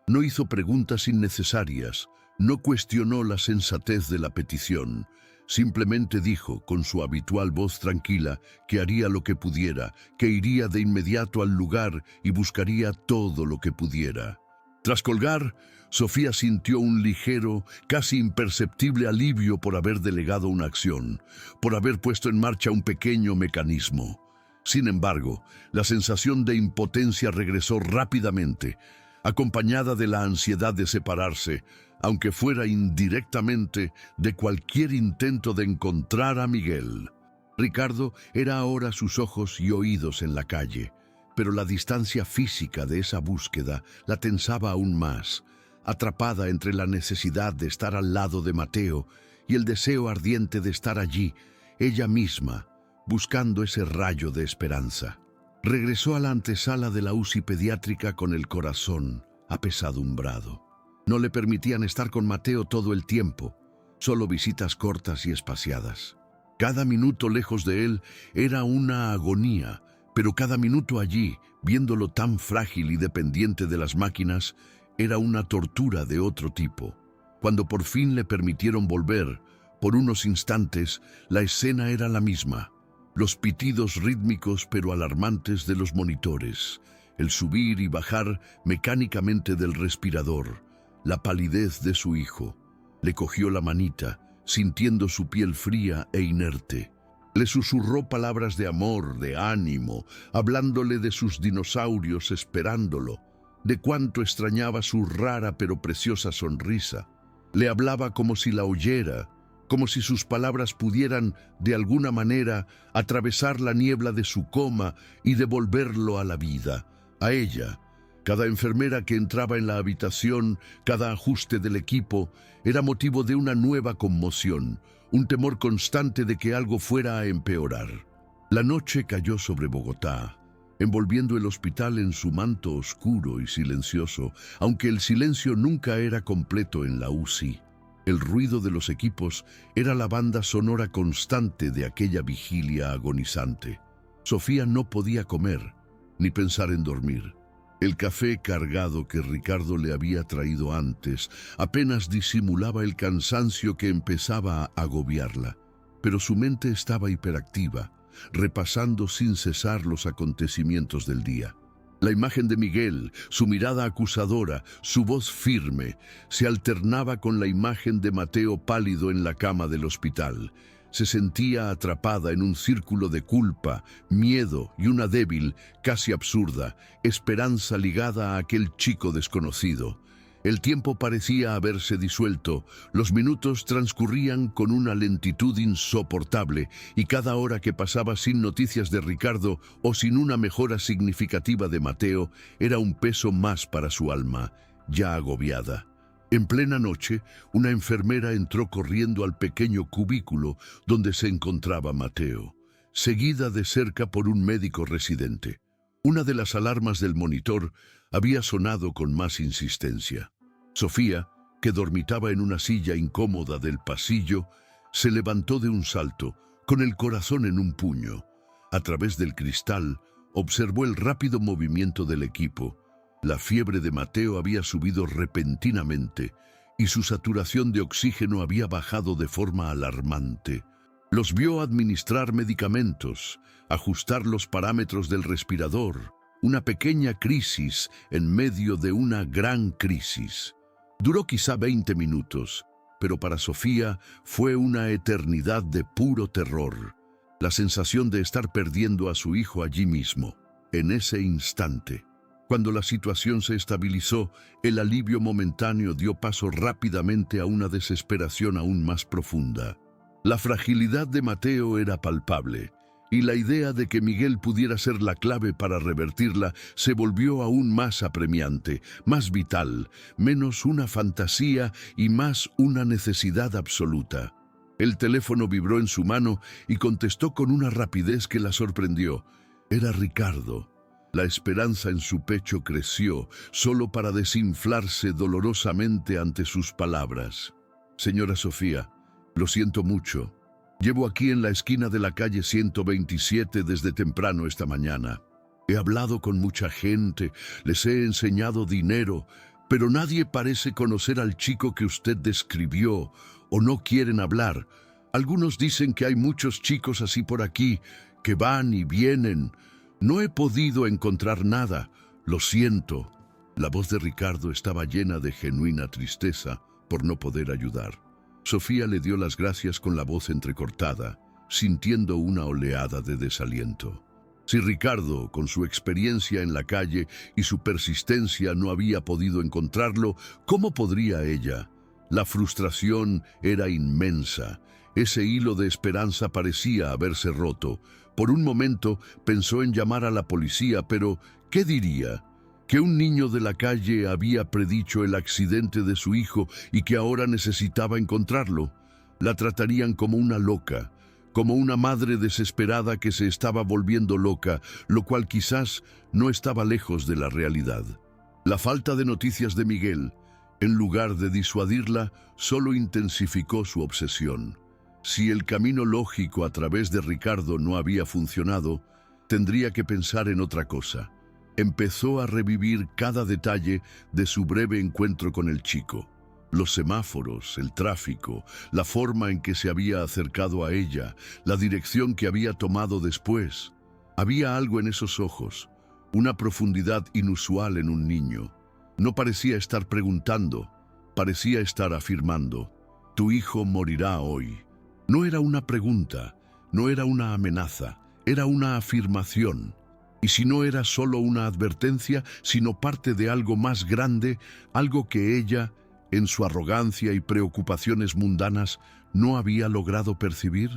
Speaker 1: No hizo preguntas innecesarias, no cuestionó la sensatez de la petición. Simplemente dijo, con su habitual voz tranquila, que haría lo que pudiera, que iría de inmediato al lugar y buscaría todo lo que pudiera. Tras colgar, Sofía sintió un ligero, casi imperceptible alivio por haber delegado una acción, por haber puesto en marcha un pequeño mecanismo. Sin embargo, la sensación de impotencia regresó rápidamente, acompañada de la ansiedad de separarse, aunque fuera indirectamente, de cualquier intento de encontrar a Miguel. Ricardo era ahora sus ojos y oídos en la calle, pero la distancia física de esa búsqueda la tensaba aún más, atrapada entre la necesidad de estar al lado de Mateo y el deseo ardiente de estar allí, ella misma, buscando ese rayo de esperanza. Regresó a la antesala de la UCI pediátrica con el corazón apesadumbrado. No le permitían estar con Mateo todo el tiempo, solo visitas cortas y espaciadas. Cada minuto lejos de él era una agonía, pero cada minuto allí, viéndolo tan frágil y dependiente de las máquinas, era una tortura de otro tipo. Cuando por fin le permitieron volver, por unos instantes, la escena era la misma. Los pitidos rítmicos pero alarmantes de los monitores, el subir y bajar mecánicamente del respirador, la palidez de su hijo. Le cogió la manita, sintiendo su piel fría e inerte. Le susurró palabras de amor, de ánimo, hablándole de sus dinosaurios esperándolo, de cuánto extrañaba su rara pero preciosa sonrisa. Le hablaba como si la oyera, como si sus palabras pudieran, de alguna manera, atravesar la niebla de su coma y devolverlo a la vida, a ella. Cada enfermera que entraba en la habitación, cada ajuste del equipo, era motivo de una nueva conmoción, un temor constante de que algo fuera a empeorar. La noche cayó sobre Bogotá, envolviendo el hospital en su manto oscuro y silencioso, aunque el silencio nunca era completo en la UCI. El ruido de los equipos era la banda sonora constante de aquella vigilia agonizante. Sofía no podía comer, ni pensar en dormir. El café cargado que Ricardo le había traído antes apenas disimulaba el cansancio que empezaba a agobiarla, pero su mente estaba hiperactiva, repasando sin cesar los acontecimientos del día. La imagen de Miguel, su mirada acusadora, su voz firme, se alternaba con la imagen de Mateo pálido en la cama del hospital. Se sentía atrapada en un círculo de culpa, miedo y una débil, casi absurda, esperanza ligada a aquel chico desconocido. El tiempo parecía haberse disuelto, los minutos transcurrían con una lentitud insoportable y cada hora que pasaba sin noticias de Ricardo o sin una mejora significativa de Mateo era un peso más para su alma, ya agobiada. En plena noche, una enfermera entró corriendo al pequeño cubículo donde se encontraba Mateo, seguida de cerca por un médico residente. Una de las alarmas del monitor había sonado con más insistencia. Sofía, que dormitaba en una silla incómoda del pasillo, se levantó de un salto, con el corazón en un puño. A través del cristal, observó el rápido movimiento del equipo. La fiebre de Mateo había subido repentinamente y su saturación de oxígeno había bajado de forma alarmante. Los vio administrar medicamentos, ajustar los parámetros del respirador, una pequeña crisis en medio de una gran crisis. Duró quizá 20 minutos, pero para Sofía fue una eternidad de puro terror. La sensación de estar perdiendo a su hijo allí mismo, en ese instante. Cuando la situación se estabilizó, el alivio momentáneo dio paso rápidamente a una desesperación aún más profunda. La fragilidad de Mateo era palpable, y la idea de que Miguel pudiera ser la clave para revertirla se volvió aún más apremiante, más vital, menos una fantasía y más una necesidad absoluta. El teléfono vibró en su mano y contestó con una rapidez que la sorprendió. Era Ricardo. La esperanza en su pecho creció, solo para desinflarse dolorosamente ante sus palabras. Señora Sofía, lo siento mucho. Llevo aquí en la esquina de la calle 127 desde temprano esta mañana. He hablado con mucha gente, les he enseñado dinero, pero nadie parece conocer al chico que usted describió, o no quieren hablar. Algunos dicen que hay muchos chicos así por aquí, que van y vienen. No he podido encontrar nada, lo siento. La voz de Ricardo estaba llena de genuina tristeza por no poder ayudar. Sofía le dio las gracias con la voz entrecortada, sintiendo una oleada de desaliento. Si Ricardo, con su experiencia en la calle y su persistencia, no había podido encontrarlo, ¿cómo podría ella? La frustración era inmensa. Ese hilo de esperanza parecía haberse roto. Por un momento pensó en llamar a la policía, pero ¿qué diría? Que un niño de la calle había predicho el accidente de su hijo y que ahora necesitaba encontrarlo. La tratarían como una loca, como una madre desesperada que se estaba volviendo loca, lo cual quizás no estaba lejos de la realidad. La falta de noticias de Miguel, en lugar de disuadirla, solo intensificó su obsesión. Si el camino lógico a través de Ricardo no había funcionado, tendría que pensar en otra cosa. Empezó a revivir cada detalle de su breve encuentro con el chico. Los semáforos, el tráfico, la forma en que se había acercado a ella, la dirección que había tomado después. Había algo en esos ojos, una profundidad inusual en un niño. No parecía estar preguntando, parecía estar afirmando: tu hijo morirá hoy. No era una pregunta, no era una amenaza, era una afirmación. Y si no era solo una advertencia, sino parte de algo más grande, algo que ella, en su arrogancia y preocupaciones mundanas, no había logrado percibir.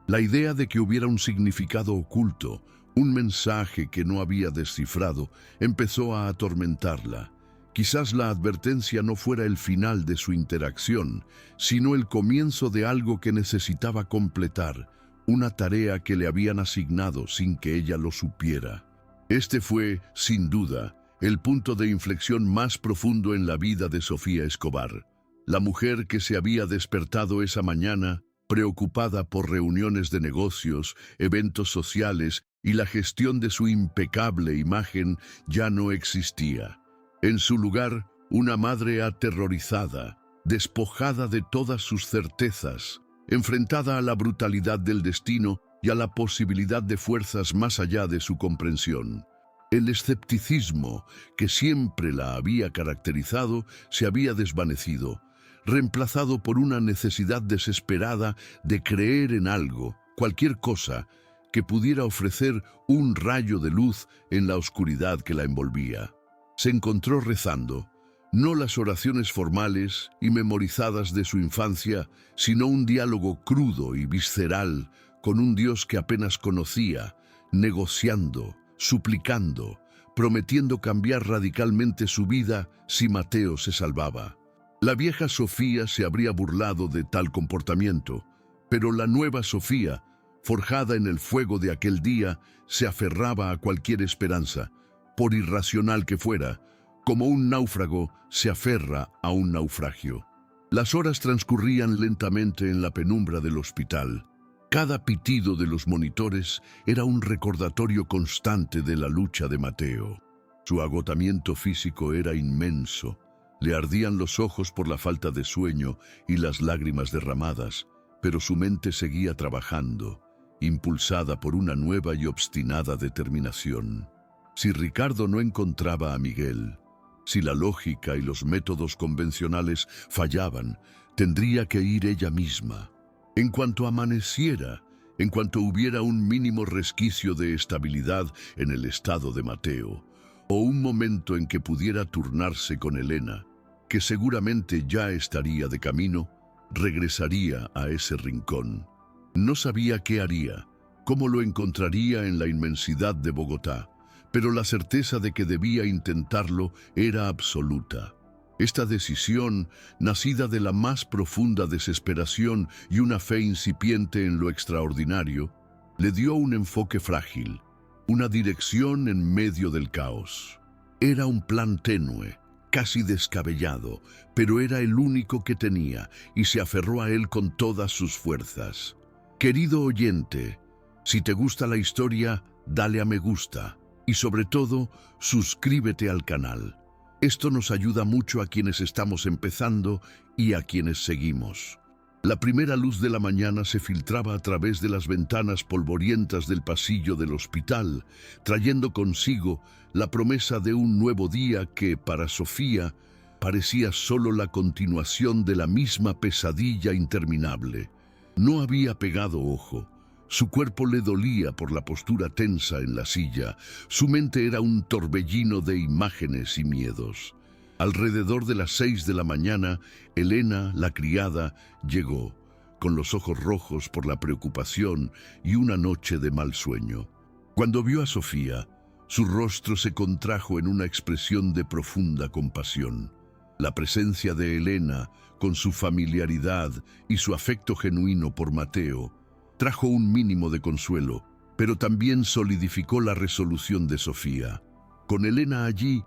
Speaker 1: La idea de que hubiera un significado oculto, un mensaje que no había descifrado, empezó a atormentarla. Quizás la advertencia no fuera el final de su interacción, sino el comienzo de algo que necesitaba completar, una tarea que le habían asignado sin que ella lo supiera. Este fue, sin duda, el punto de inflexión más profundo en la vida de Sofía Escobar, la mujer que se había despertado esa mañana preocupada por reuniones de negocios, eventos sociales y la gestión de su impecable imagen ya no existía. En su lugar, una madre aterrorizada, despojada de todas sus certezas, enfrentada a la brutalidad del destino y a la posibilidad de fuerzas más allá de su comprensión. El escepticismo que siempre la había caracterizado se había desvanecido, reemplazado por una necesidad desesperada de creer en algo, cualquier cosa, que pudiera ofrecer un rayo de luz en la oscuridad que la envolvía. Se encontró rezando, no las oraciones formales y memorizadas de su infancia, sino un diálogo crudo y visceral con un Dios que apenas conocía, negociando, suplicando, prometiendo cambiar radicalmente su vida si Mateo se salvaba. La vieja Sofía se habría burlado de tal comportamiento, pero la nueva Sofía, forjada en el fuego de aquel día, se aferraba a cualquier esperanza, por irracional que fuera, como un náufrago se aferra a un naufragio. Las horas transcurrían lentamente en la penumbra del hospital. Cada pitido de los monitores era un recordatorio constante de la lucha de Mateo. Su agotamiento físico era inmenso. Le ardían los ojos por la falta de sueño y las lágrimas derramadas, pero su mente seguía trabajando, impulsada por una nueva y obstinada determinación. Si Ricardo no encontraba a Miguel, si la lógica y los métodos convencionales fallaban, tendría que ir ella misma. En cuanto amaneciera, en cuanto hubiera un mínimo resquicio de estabilidad en el estado de Mateo, o un momento en que pudiera turnarse con Elena, que seguramente ya estaría de camino, regresaría a ese rincón. No sabía qué haría, cómo lo encontraría en la inmensidad de Bogotá, pero la certeza de que debía intentarlo era absoluta. Esta decisión, nacida de la más profunda desesperación y una fe incipiente en lo extraordinario, le dio un enfoque frágil, una dirección en medio del caos. Era un plan tenue, casi descabellado, pero era el único que tenía y se aferró a él con todas sus fuerzas. Querido oyente, si te gusta la historia, dale a me gusta y sobre todo, suscríbete al canal. Esto nos ayuda mucho a quienes estamos empezando y a quienes seguimos. La primera luz de la mañana se filtraba a través de las ventanas polvorientas del pasillo del hospital, trayendo consigo la promesa de un nuevo día que, para Sofía, parecía solo la continuación de la misma pesadilla interminable. No había pegado ojo. Su cuerpo le dolía por la postura tensa en la silla. Su mente era un torbellino de imágenes y miedos. Alrededor de las 6 de la mañana, Elena, la criada, llegó, con los ojos rojos por la preocupación y una noche de mal sueño. Cuando vio a Sofía, su rostro se contrajo en una expresión de profunda compasión. La presencia de Elena, con su familiaridad y su afecto genuino por Mateo, trajo un mínimo de consuelo, pero también solidificó la resolución de Sofía. Con Elena allí,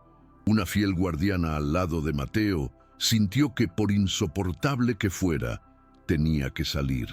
Speaker 1: una fiel guardiana al lado de Mateo, sintió que, por insoportable que fuera, tenía que salir.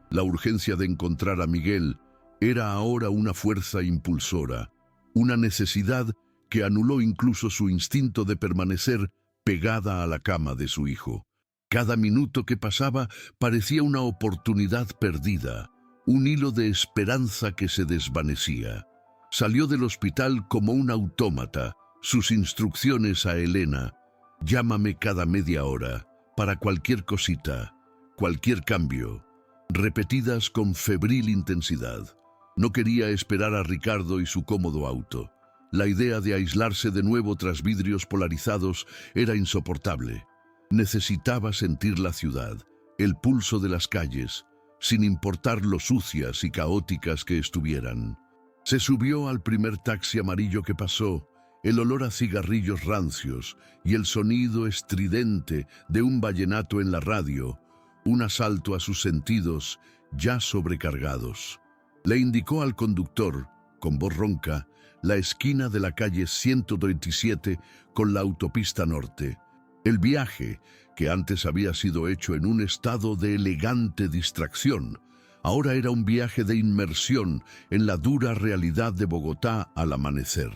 Speaker 1: La urgencia de encontrar a Miguel era ahora una fuerza impulsora, una necesidad que anuló incluso su instinto de permanecer pegada a la cama de su hijo. Cada minuto que pasaba parecía una oportunidad perdida, un hilo de esperanza que se desvanecía. Salió del hospital como un autómata, sus instrucciones a Elena: llámame cada media hora, para cualquier cosita, cualquier cambio, repetidas con febril intensidad. No quería esperar a Ricardo y su cómodo auto. La idea de aislarse de nuevo tras vidrios polarizados era insoportable. Necesitaba sentir la ciudad, el pulso de las calles, sin importar lo sucias y caóticas que estuvieran. Se subió al primer taxi amarillo que pasó, el olor a cigarrillos rancios y el sonido estridente de un vallenato en la radio, un asalto a sus sentidos ya sobrecargados. Le indicó al conductor, con voz ronca, la esquina de la calle 127 con la autopista norte. El viaje, que antes había sido hecho en un estado de elegante distracción, ahora era un viaje de inmersión en la dura realidad de Bogotá al amanecer.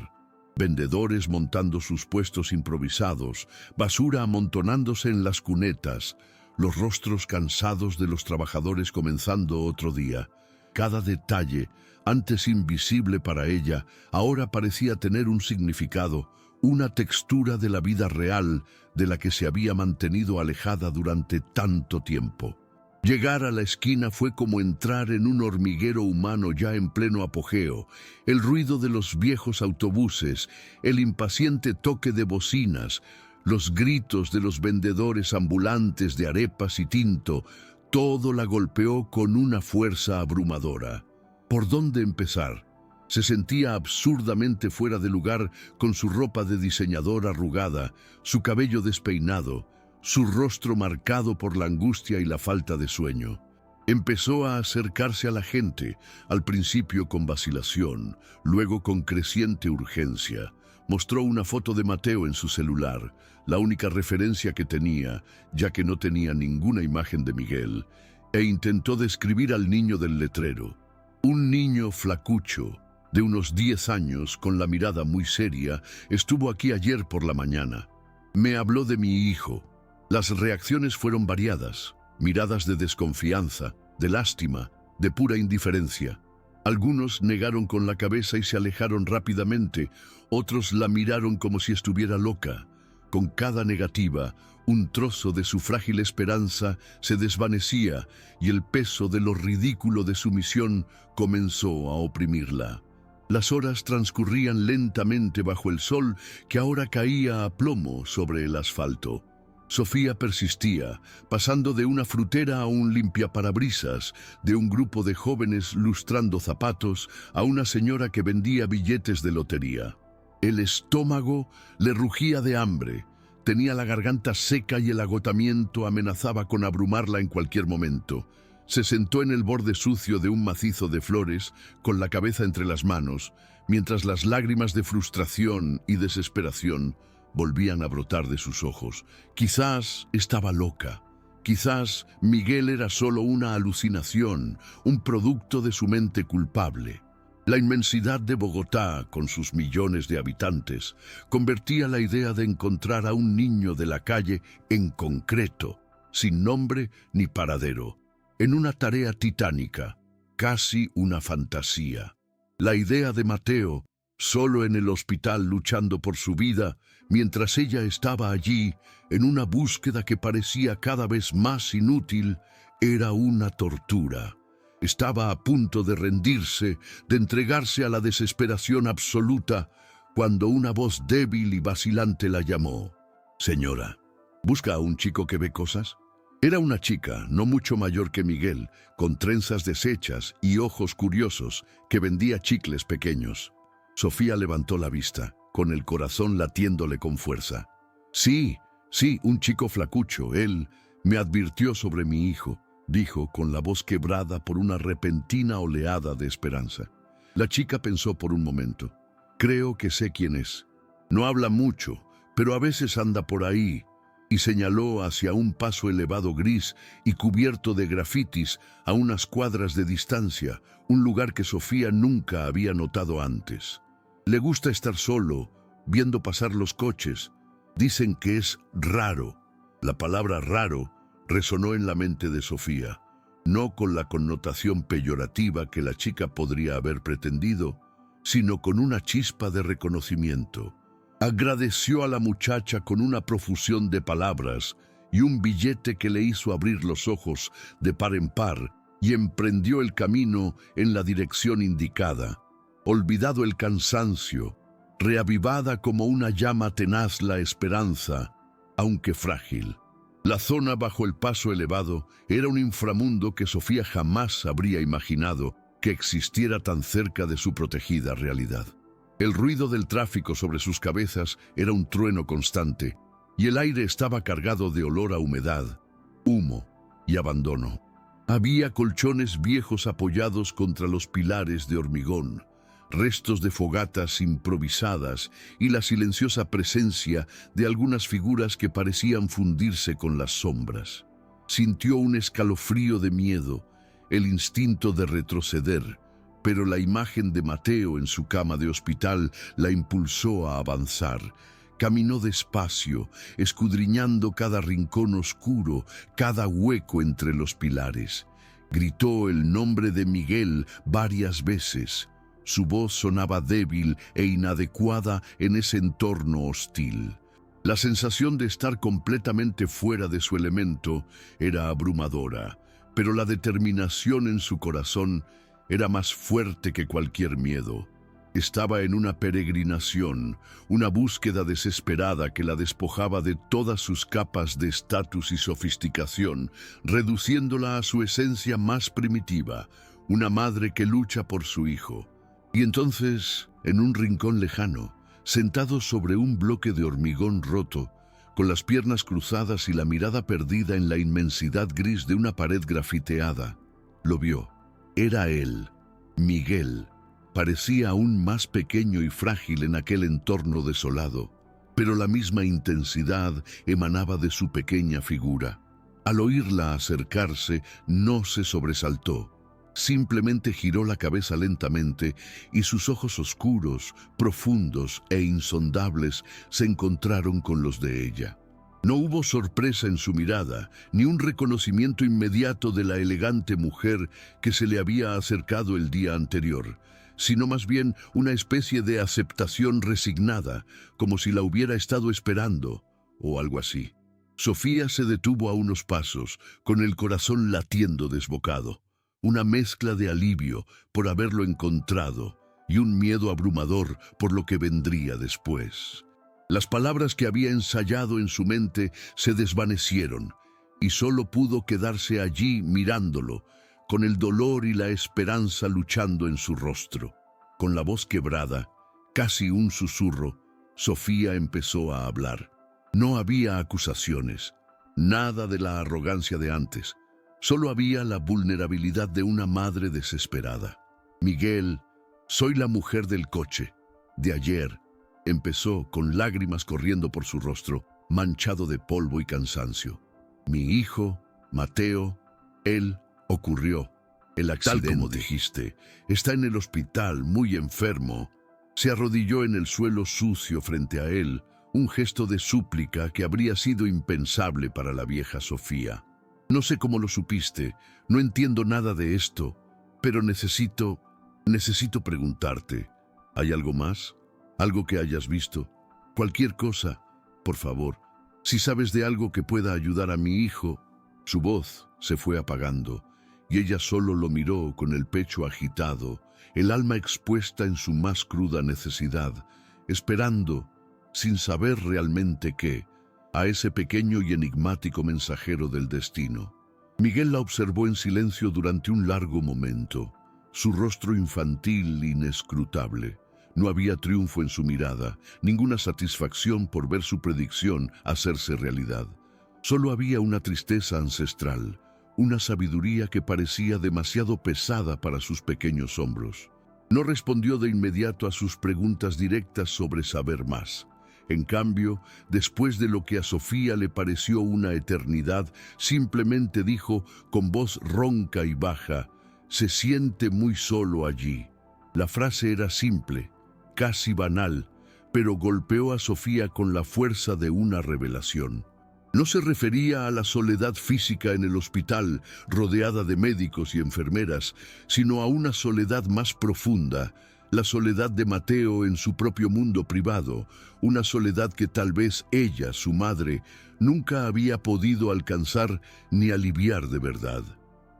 Speaker 1: Vendedores montando sus puestos improvisados, basura amontonándose en las cunetas, los rostros cansados de los trabajadores comenzando otro día. Cada detalle, antes invisible para ella, ahora parecía tener un significado, una textura de la vida real de la que se había mantenido alejada durante tanto tiempo. Llegar a la esquina fue como entrar en un hormiguero humano ya en pleno apogeo. El ruido de los viejos autobuses, el impaciente toque de bocinas, los gritos de los vendedores ambulantes de arepas y tinto, todo la golpeó con una fuerza abrumadora. ¿Por dónde empezar? Se sentía absurdamente fuera de lugar con su ropa de diseñador arrugada, su cabello despeinado, su rostro marcado por la angustia y la falta de sueño. Empezó a acercarse a la gente, al principio con vacilación, luego con creciente urgencia. Mostró una foto de Mateo en su celular, la única referencia que tenía, ya que no tenía ninguna imagen de Miguel, e intentó describir al niño del letrero. Un niño flacucho, de unos 10 años, con la mirada muy seria, estuvo aquí ayer por la mañana. Me habló de mi hijo. Las reacciones fueron variadas, miradas de desconfianza, de lástima, de pura indiferencia. Algunos negaron con la cabeza y se alejaron rápidamente, otros la miraron como si estuviera loca. Con cada negativa, un trozo de su frágil esperanza se desvanecía y el peso de lo ridículo de su misión comenzó a oprimirla. Las horas transcurrían lentamente bajo el sol que ahora caía a plomo sobre el asfalto. Sofía persistía, pasando de una frutera a un limpiaparabrisas, de un grupo de jóvenes lustrando zapatos a una señora que vendía billetes de lotería. El estómago le rugía de hambre, tenía la garganta seca y el agotamiento amenazaba con abrumarla en cualquier momento. Se sentó en el borde sucio de un macizo de flores, con la cabeza entre las manos, mientras las lágrimas de frustración y desesperación volvían a brotar de sus ojos. Quizás estaba loca. Quizás Miguel era solo una alucinación, un producto de su mente culpable. La inmensidad de Bogotá, con sus millones de habitantes, convertía la idea de encontrar a un niño de la calle en concreto, sin nombre ni paradero, en una tarea titánica, casi una fantasía. La idea de Mateo, solo en el hospital luchando por su vida, mientras ella estaba allí, en una búsqueda que parecía cada vez más inútil, era una tortura. Estaba a punto de rendirse, de entregarse a la desesperación absoluta, cuando una voz débil y vacilante la llamó. «Señora, ¿busca a un chico que ve cosas?» Era una chica, no mucho mayor que Miguel, con trenzas deshechas y ojos curiosos, que vendía chicles pequeños. Sofía levantó la vista, con el corazón latiéndole con fuerza. Sí, un chico flacucho, él me advirtió sobre mi hijo, dijo con la voz quebrada por una repentina oleada de esperanza. La chica pensó por un momento. Creo que sé quién es. No habla mucho, pero a veces anda por ahí, y señaló hacia un paso elevado gris y cubierto de grafitis a unas cuadras de distancia, un lugar que Sofía nunca había notado antes. Le gusta estar solo, viendo pasar los coches. Dicen que es raro. La palabra raro resonó en la mente de Sofía, no con la connotación peyorativa que la chica podría haber pretendido, sino con una chispa de reconocimiento. Agradeció a la muchacha con una profusión de palabras y un billete que le hizo abrir los ojos de par en par y emprendió el camino en la dirección indicada. Olvidado el cansancio, reavivada como una llama tenaz la esperanza, aunque frágil. La zona bajo el paso elevado era un inframundo que Sofía jamás habría imaginado que existiera tan cerca de su protegida realidad. El ruido del tráfico sobre sus cabezas era un trueno constante, y el aire estaba cargado de olor a humedad, humo y abandono. Había colchones viejos apoyados contra los pilares de hormigón, restos de fogatas improvisadas y la silenciosa presencia de algunas figuras que parecían fundirse con las sombras. Sintió un escalofrío de miedo, el instinto de retroceder, pero la imagen de Mateo en su cama de hospital la impulsó a avanzar. Caminó despacio, escudriñando cada rincón oscuro, cada hueco entre los pilares. Gritó el nombre de Miguel varias veces. Su voz sonaba débil e inadecuada en ese entorno hostil. La sensación de estar completamente fuera de su elemento era abrumadora, pero la determinación en su corazón era más fuerte que cualquier miedo. Estaba en una peregrinación, una búsqueda desesperada que la despojaba de todas sus capas de estatus y sofisticación, reduciéndola a su esencia más primitiva, una madre que lucha por su hijo. Y entonces, en un rincón lejano, sentado sobre un bloque de hormigón roto, con las piernas cruzadas y la mirada perdida en la inmensidad gris de una pared grafiteada, lo vio. Era él, Miguel. Parecía aún más pequeño y frágil en aquel entorno desolado, pero la misma intensidad emanaba de su pequeña figura. Al oírla acercarse, no se sobresaltó. Simplemente giró la cabeza lentamente y sus ojos oscuros, profundos e insondables se encontraron con los de ella. No hubo sorpresa en su mirada, ni un reconocimiento inmediato de la elegante mujer que se le había acercado el día anterior, sino más bien una especie de aceptación resignada, como si la hubiera estado esperando, o algo así. Sofía se detuvo a unos pasos, con el corazón latiendo desbocado. Una mezcla de alivio por haberlo encontrado y un miedo abrumador por lo que vendría después. Las palabras que había ensayado en su mente se desvanecieron y solo pudo quedarse allí mirándolo, con el dolor y la esperanza luchando en su rostro. Con la voz quebrada, casi un susurro, Sofía empezó a hablar. No había acusaciones, nada de la arrogancia de antes. Solo había la vulnerabilidad de una madre desesperada. Miguel, soy la mujer del coche. De ayer, empezó con lágrimas corriendo por su rostro, manchado de polvo y cansancio. Mi hijo, Mateo, él ocurrió. El accidente, tal como dijiste, está en el hospital, muy enfermo. Se arrodilló en el suelo sucio frente a él, un gesto de súplica que habría sido impensable para la vieja Sofía. No sé cómo lo supiste, no entiendo nada de esto, pero necesito preguntarte. ¿Hay algo más? ¿Algo que hayas visto? Cualquier cosa, por favor. Si sabes de algo que pueda ayudar a mi hijo. Su voz se fue apagando, y ella solo lo miró con el pecho agitado, el alma expuesta en su más cruda necesidad, esperando, sin saber realmente qué, a ese pequeño y enigmático mensajero del destino. Miguel la observó en silencio durante un largo momento, su rostro infantil inescrutable. No había triunfo en su mirada, ninguna satisfacción por ver su predicción hacerse realidad. Solo había una tristeza ancestral, una sabiduría que parecía demasiado pesada para sus pequeños hombros. No respondió de inmediato a sus preguntas directas sobre saber más. En cambio, después de lo que a Sofía le pareció una eternidad, simplemente dijo con voz ronca y baja, «Se siente muy solo allí». La frase era simple, casi banal, pero golpeó a Sofía con la fuerza de una revelación. No se refería a la soledad física en el hospital, rodeada de médicos y enfermeras, sino a una soledad más profunda, la soledad de Mateo en su propio mundo privado, una soledad que tal vez ella, su madre, nunca había podido alcanzar ni aliviar de verdad.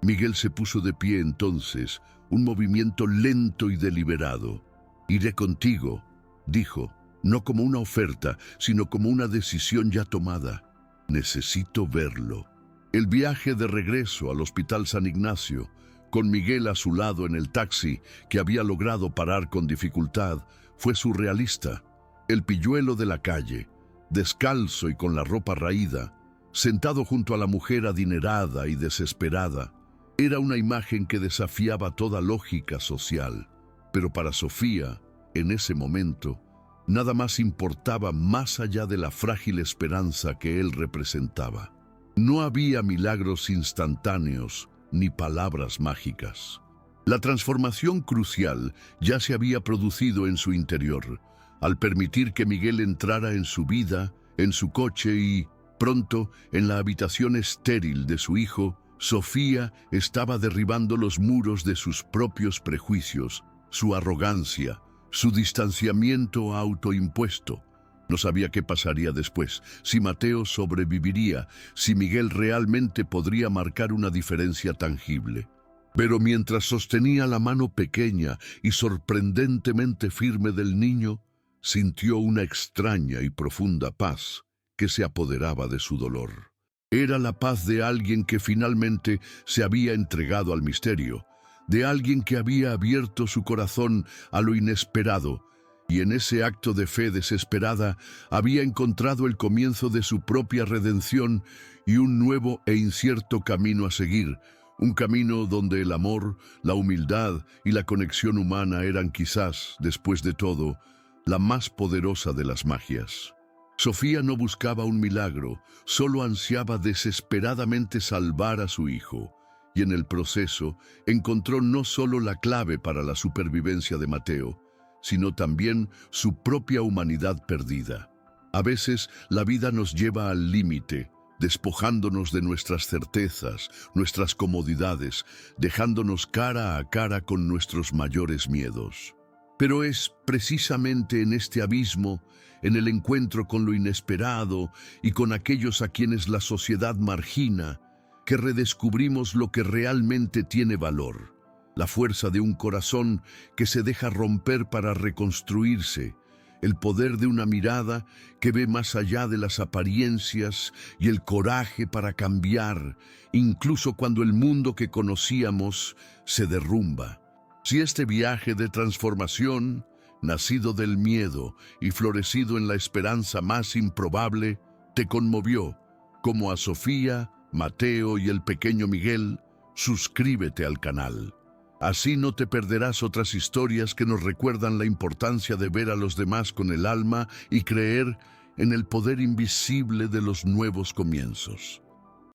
Speaker 1: Miguel se puso de pie entonces, un movimiento lento y deliberado. «Iré contigo», dijo, no como una oferta, sino como una decisión ya tomada. «Necesito verlo». El viaje de regreso al Hospital San Ignacio, con Miguel a su lado en el taxi que había logrado parar con dificultad, fue surrealista. El pilluelo de la calle, descalzo y con la ropa raída, sentado junto a la mujer adinerada y desesperada, era una imagen que desafiaba toda lógica social. Pero para Sofía, en ese momento, nada más importaba más allá de la frágil esperanza que él representaba. No había milagros instantáneos ni palabras mágicas. La transformación crucial ya se había producido en su interior, al permitir que Miguel entrara en su vida, en su coche y, pronto, en la habitación estéril de su hijo, Sofía estaba derribando los muros de sus propios prejuicios, su arrogancia, su distanciamiento autoimpuesto. No sabía qué pasaría después, si Mateo sobreviviría, si Miguel realmente podría marcar una diferencia tangible. Pero mientras sostenía la mano pequeña y sorprendentemente firme del niño, sintió una extraña y profunda paz que se apoderaba de su dolor. Era la paz de alguien que finalmente se había entregado al misterio, de alguien que había abierto su corazón a lo inesperado, y en ese acto de fe desesperada había encontrado el comienzo de su propia redención y un nuevo e incierto camino a seguir, un camino donde el amor, la humildad y la conexión humana eran quizás, después de todo, la más poderosa de las magias. Sofía no buscaba un milagro, solo ansiaba desesperadamente salvar a su hijo, y en el proceso encontró no solo la clave para la supervivencia de Mateo, sino también su propia humanidad perdida. A veces la vida nos lleva al límite, despojándonos de nuestras certezas, nuestras comodidades, dejándonos cara a cara con nuestros mayores miedos. Pero es precisamente en este abismo, en el encuentro con lo inesperado y con aquellos a quienes la sociedad margina, que redescubrimos lo que realmente tiene valor, la fuerza de un corazón que se deja romper para reconstruirse, el poder de una mirada que ve más allá de las apariencias y el coraje para cambiar, incluso cuando el mundo que conocíamos se derrumba. Si este viaje de transformación, nacido del miedo y florecido en la esperanza más improbable, te conmovió, como a Sofía, Mateo y el pequeño Miguel, suscríbete al canal. Así no te perderás otras historias que nos recuerdan la importancia de ver a los demás con el alma y creer en el poder invisible de los nuevos comienzos.